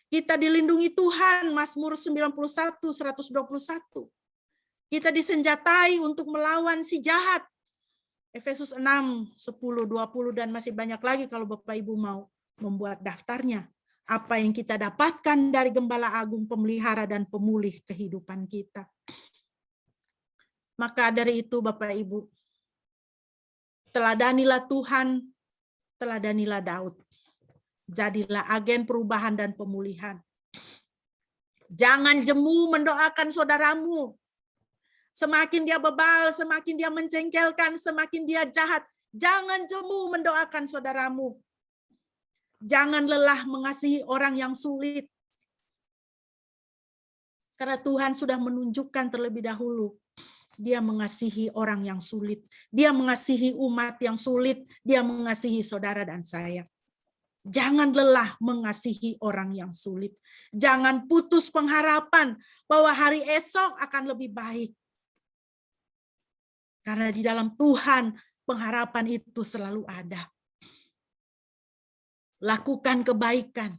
Kita dilindungi Tuhan. Mazmur 91:121. Kita disenjatai untuk melawan si jahat. Efesus 6:10-20 dan masih banyak lagi kalau Bapak Ibu mau membuat daftarnya. Apa yang kita dapatkan dari Gembala Agung, pemelihara dan pemulih kehidupan kita. Maka dari itu Bapak Ibu, teladanilah Tuhan, teladanilah Daud. Jadilah agen perubahan dan pemulihan. Jangan jemu mendoakan saudaramu. Semakin dia bebal, semakin dia menjengkelkan, semakin dia jahat. Jangan jemu mendoakan saudaramu. Jangan lelah mengasihi orang yang sulit. Karena Tuhan sudah menunjukkan terlebih dahulu. Dia mengasihi orang yang sulit. Dia mengasihi umat yang sulit. Dia mengasihi saudara dan saya. Jangan lelah mengasihi orang yang sulit. Jangan putus pengharapan bahwa hari esok akan lebih baik. Karena di dalam Tuhan pengharapan itu selalu ada. Lakukan kebaikan.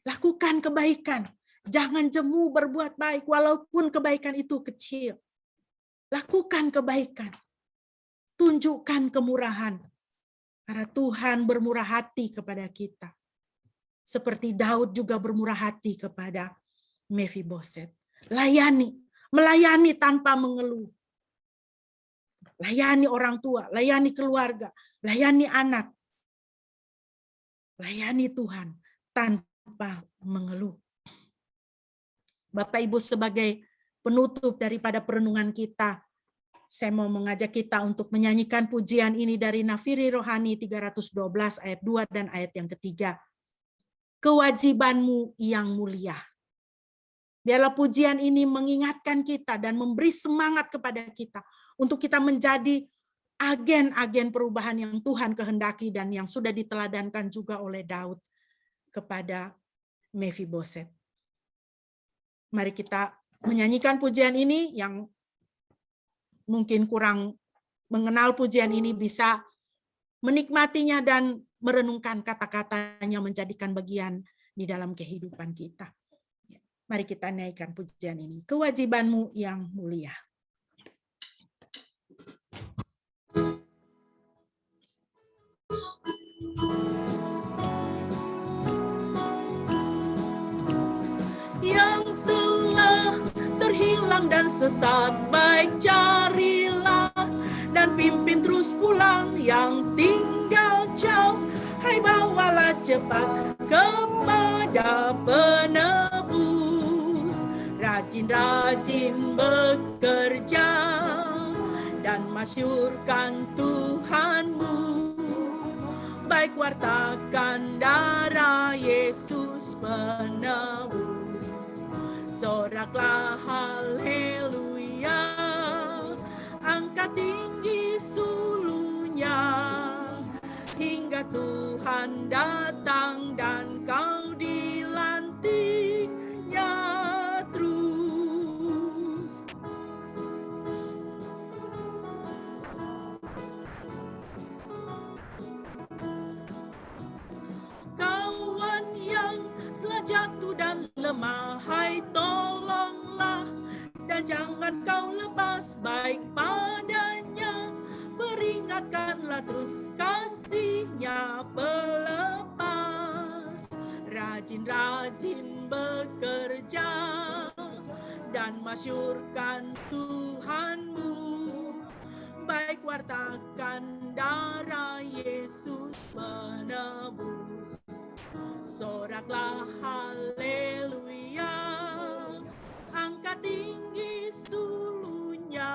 Lakukan kebaikan. Jangan jemu berbuat baik walaupun kebaikan itu kecil. Lakukan kebaikan. Tunjukkan kemurahan. Karena Tuhan bermurah hati kepada kita. Seperti Daud juga bermurah hati kepada Mephiboset. Layani. Melayani tanpa mengeluh. Layani orang tua, layani keluarga, layani anak. Layani Tuhan tanpa mengeluh. Bapak Ibu, sebagai penutup daripada perenungan kita, saya mau mengajak kita untuk menyanyikan pujian ini dari Nafiri Rohani 312 ayat 2 dan ayat yang ketiga. Kewajibanmu yang mulia. Biarlah pujian ini mengingatkan kita dan memberi semangat kepada kita untuk kita menjadi agen-agen perubahan yang Tuhan kehendaki dan yang sudah diteladankan juga oleh Daud kepada Mephiboset. Mari kita menyanyikan pujian ini. Yang mungkin kurang mengenal pujian ini bisa menikmatinya dan merenungkan kata-katanya, menjadikan bagian di dalam kehidupan kita. Mari kita naikkan pujian ini. Kewajibanmu yang mulia. Yang telah terhilang dan sesat, baik carilah dan pimpin terus pulang. Yang tinggal jauh, hai bawalah cepat kepada penebus. Rajin-rajin bekerja dan masyurkan Tuhanmu. Baik wartakan darah Yesus penebus. Soraklah haleluya, angkat tinggi sulunya, hingga Tuhan datang dan kau dilantiknya terus. Kawan yang telah jatuh dan lemah, hai tolonglah dan jangan kau lepas baik padanya. Peringatkanlah terus kasihnya pelepas. Rajin-rajin bekerja dan masyurkan Tuhanmu. Baik wartakan darah Yesus penebus. Soraklah haleluya, angkat tinggi sulunya,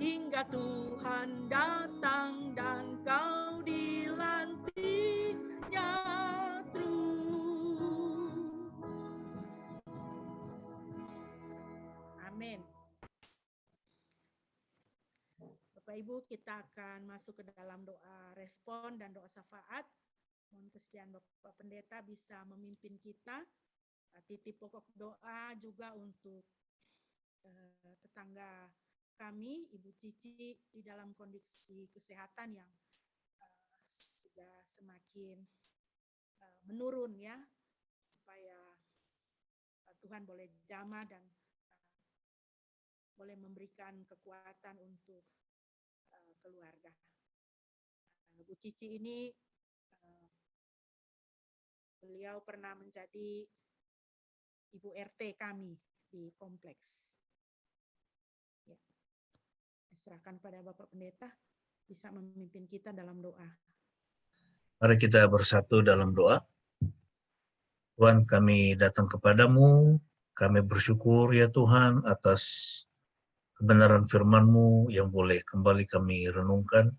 hingga Tuhan datang dan kau dilantiknya terus. Amin. Bapak Ibu, kita akan masuk ke dalam doa respon dan doa syafaat. Mohon kesediaan Bapak Pendeta bisa memimpin kita. Titip pokok doa juga untuk tetangga kami, Ibu Cici, di dalam kondisi kesehatan yang sudah semakin menurun ya, supaya Tuhan boleh jamah dan boleh memberikan kekuatan untuk keluarga. Bu Cici ini beliau pernah menjadi Ibu RT kami di kompleks. Ya. Serahkan pada Bapak Pendeta bisa memimpin kita dalam doa. Mari kita bersatu dalam doa. Tuhan, kami datang kepadamu, kami bersyukur ya Tuhan atas kebenaran firman-Mu yang boleh kembali kami renungkan.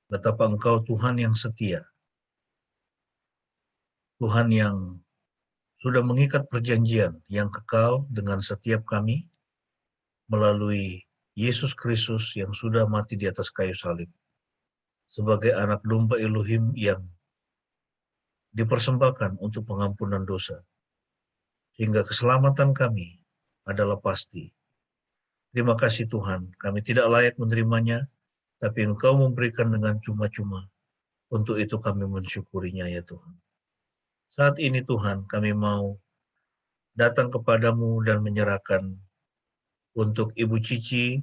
Betapa Engkau Tuhan yang setia. Tuhan yang sudah mengikat perjanjian yang kekal dengan setiap kami melalui Yesus Kristus yang sudah mati di atas kayu salib sebagai anak domba Elohim yang dipersembahkan untuk pengampunan dosa, sehingga keselamatan kami adalah pasti. Terima kasih Tuhan, kami tidak layak menerimanya, tapi Engkau memberikan dengan cuma-cuma. Untuk itu kami mensyukurinya ya Tuhan. Saat ini Tuhan, kami mau datang kepadamu dan menyerahkan untuk Ibu Cici,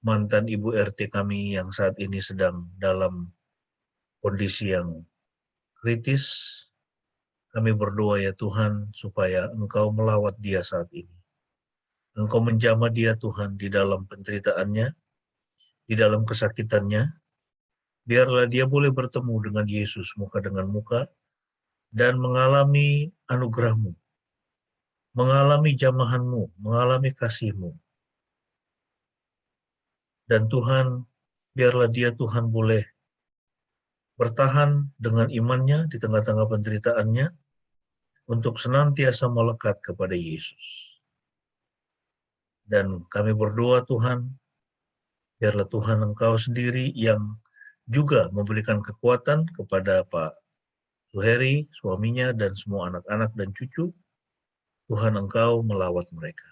mantan Ibu RT kami yang saat ini sedang dalam kondisi yang kritis. Kami berdoa ya Tuhan, supaya Engkau melawat dia saat ini. Engkau menjamah dia Tuhan di dalam penderitaannya, di dalam kesakitannya. Biarlah dia boleh bertemu dengan Yesus muka dengan muka, dan mengalami anugerah-Mu mengalami jamahan-Mu, mengalami kasih-Mu. Dan Tuhan, biarlah dia Tuhan boleh bertahan dengan imannya di tengah-tengah penderitaannya untuk senantiasa melekat kepada Yesus. Dan kami berdoa Tuhan, biarlah Tuhan Engkau sendiri yang juga memberikan kekuatan kepada Pak Suheri, suaminya, dan semua anak-anak dan cucu. Tuhan Engkau melawat mereka.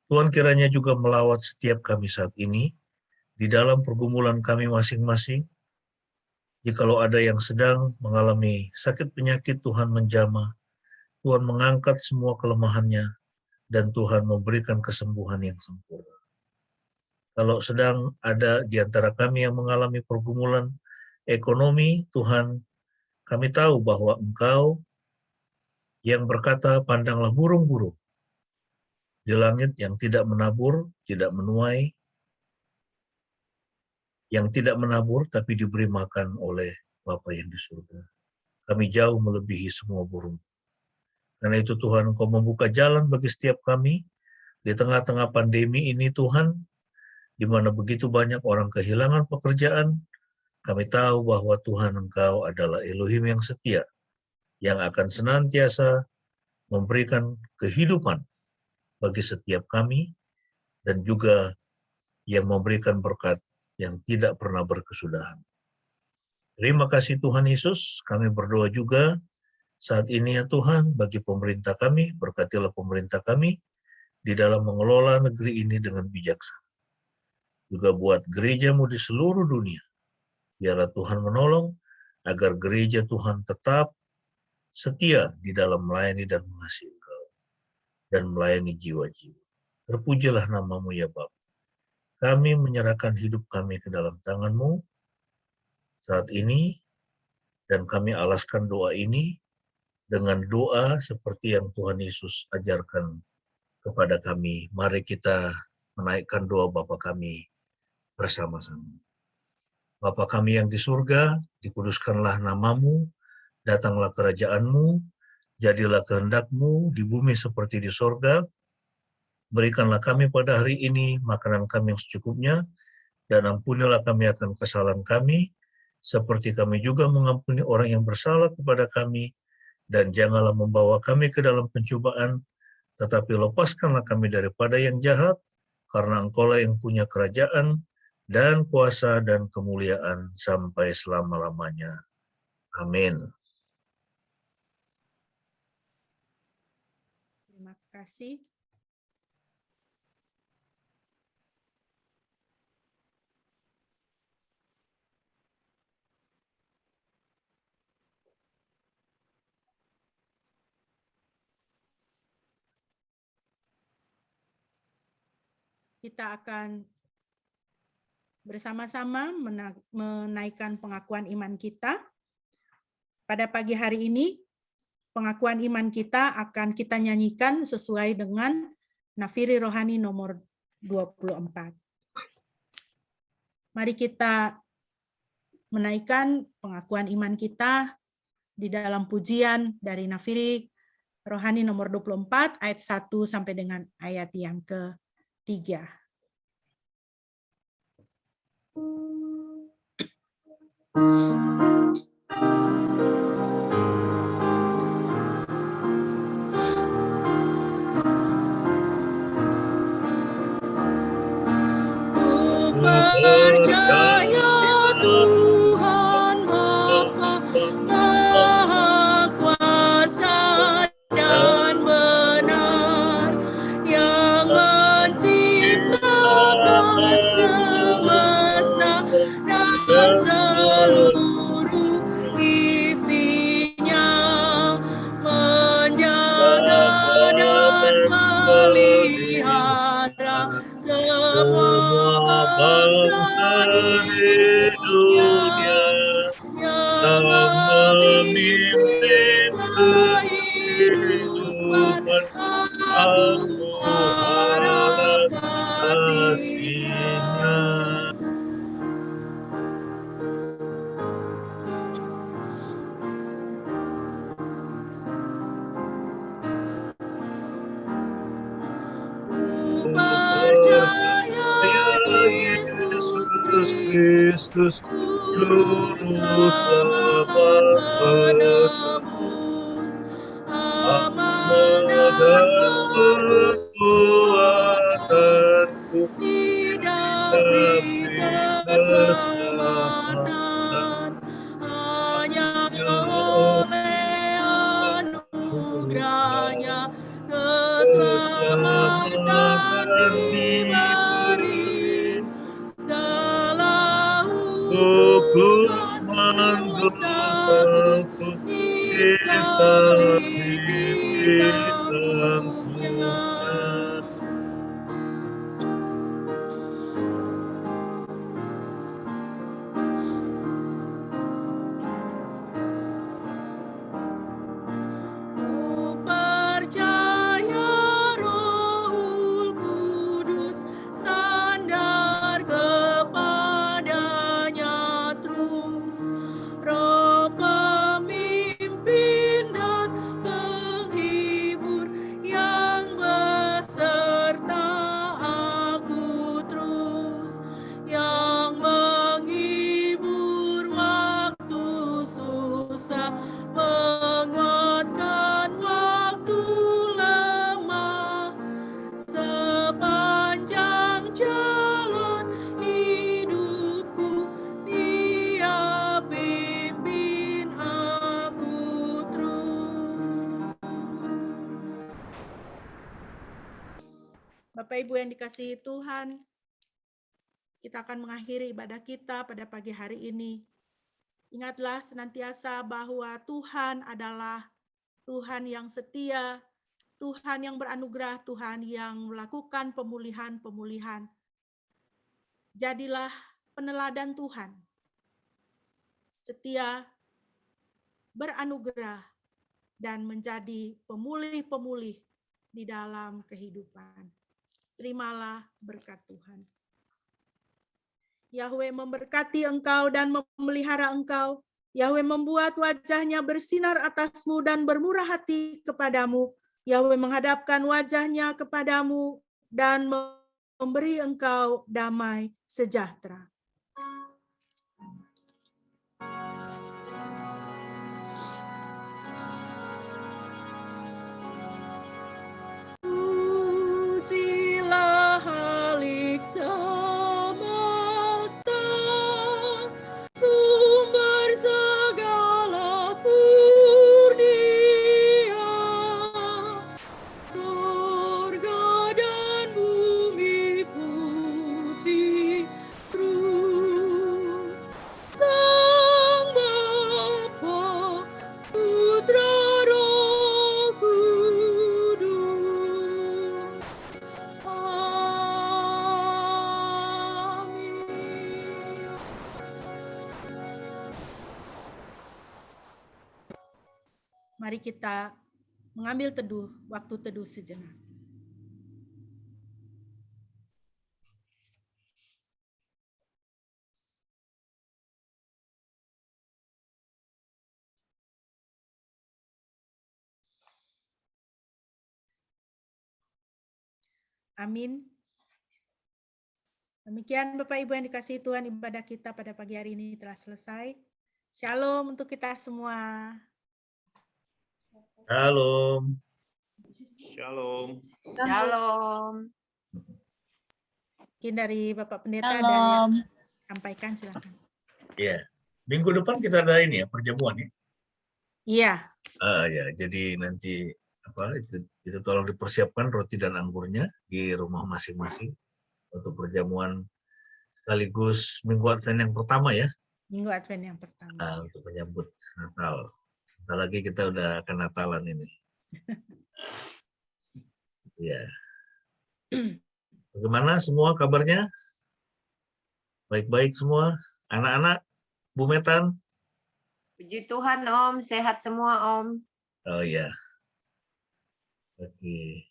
Tuhan kiranya juga melawat setiap kami saat ini, di dalam pergumulan kami masing-masing. Jikalau ada yang sedang mengalami sakit penyakit, Tuhan menjamah, Tuhan mengangkat semua kelemahannya, dan Tuhan memberikan kesembuhan yang sempurna. Kalau sedang ada di antara kami yang mengalami pergumulan ekonomi, Tuhan, kami tahu bahwa Engkau yang berkata, pandanglah burung-burung di langit yang tidak menabur, tidak menuai, yang tidak menabur tapi diberi makan oleh Bapa yang di surga. Kami jauh melebihi semua burung. Karena itu Tuhan, Engkau membuka jalan bagi setiap kami di tengah-tengah pandemi ini Tuhan, di mana begitu banyak orang kehilangan pekerjaan. Kami tahu bahwa Tuhan Engkau adalah Elohim yang setia, yang akan senantiasa memberikan kehidupan bagi setiap kami, dan juga yang memberikan berkat yang tidak pernah berkesudahan. Terima kasih Tuhan Yesus, kami berdoa juga saat ini ya Tuhan, bagi pemerintah kami, berkatilah pemerintah kami di dalam mengelola negeri ini dengan bijaksana. Juga buat gereja-Mu di seluruh dunia, biarlah Tuhan menolong agar gereja Tuhan tetap setia di dalam melayani dan mengasihi Engkau, dan melayani jiwa-jiwa. Terpujilah nama-Mu ya Bapa. Kami menyerahkan hidup kami ke dalam tangan-Mu saat ini, dan kami alaskan doa ini dengan doa seperti yang Tuhan Yesus ajarkan kepada kami. Mari kita menaikkan doa Bapa kami bersama-sama. Bapa kami yang di surga, dikuduskanlah nama-Mu, datanglah kerajaan-Mu, jadilah kehendak-Mu di bumi seperti di surga. Berikanlah kami pada hari ini makanan kami yang secukupnya, dan ampunilah kami akan kesalahan kami, seperti kami juga mengampuni orang yang bersalah kepada kami, dan janganlah membawa kami ke dalam pencobaan, tetapi lepaskanlah kami daripada yang jahat, karena Engkau-lah yang punya kerajaan, dan kuasa, dan kemuliaan sampai selama-lamanya. Amin. Terima kasih. Kita akan bersama-sama menaikkan pengakuan iman kita. Pada pagi hari ini, pengakuan iman kita akan kita nyanyikan sesuai dengan Nafiri Rohani nomor 24. Mari kita menaikkan pengakuan iman kita di dalam pujian dari Nafiri Rohani nomor 24 ayat 1 sampai dengan ayat yang ke-3. Percaya Tuhan Bapa Maha Kuasa dan benar, yang menciptakan semesta dan seluruh isinya, menjaga dan melihara semua bangsa di dunia, yang memimpin kehidupan aku harap kasih-Nya. Yesus Kristus, Juru Selamat menebus aman dan kekuatanku, tidak beri keselamatan hanya oleh anugerahnya keselamatan diberi segala hukuman dosaku disalib ditanggung-Nya. Ku percaya Rohul Kudus sandar kepadanya terus, Roh pemimpin dan penghibur yang beserta aku terus, yang menghibur waktu susah, menguatkan waktu lemah, sepanjang jalan hidupku Dia pimpin aku terus. Bapak Ibu yang dikasihi Tuhan, kita akan mengakhiri ibadah kita pada pagi hari ini. Ingatlah senantiasa bahwa Tuhan adalah Tuhan yang setia, Tuhan yang beranugerah, Tuhan yang melakukan pemulihan-pemulihan. Jadilah peneladan Tuhan, setia, beranugerah, dan menjadi pemulih-pemulih di dalam kehidupan. Terimalah berkat Tuhan. Yahweh memberkati engkau dan memelihara engkau. Yahweh membuat wajahnya bersinar atasmu dan bermurah hati kepadamu. Yahweh menghadapkan wajahnya kepadamu dan memberi engkau damai sejahtera. Pujilah Halik semesta, sumber segala kurnia, surga dan bumi puji terus Sang Bapa, Putra, Roh Kudus. Amin. Mari kita mengambil waktu teduh sejenak. Amin. Demikian Bapak Ibu yang dikasihi Tuhan, ibadah kita pada pagi hari ini telah selesai. Shalom untuk kita semua. Shalom. Shalom. Shalom. Mungkin dari Bapak Pendeta ada Shalom. yang sampaikan, silakan. Ya, minggu depan kita ada ini ya, perjamuan ya. Iya, Ya, jadi nanti itu tolong dipersiapkan roti dan anggurnya di rumah masing-masing untuk perjamuan sekaligus Minggu Advent yang pertama ya. Minggu Advent yang pertama. Untuk menyambut Natal. Bentar lagi kita udah akan Natalan ini. Ya. Bagaimana semua kabarnya? Baik-baik semua? Anak-anak? Bu Metan? Puji Tuhan Om, sehat semua Om. Oh ya. Oke.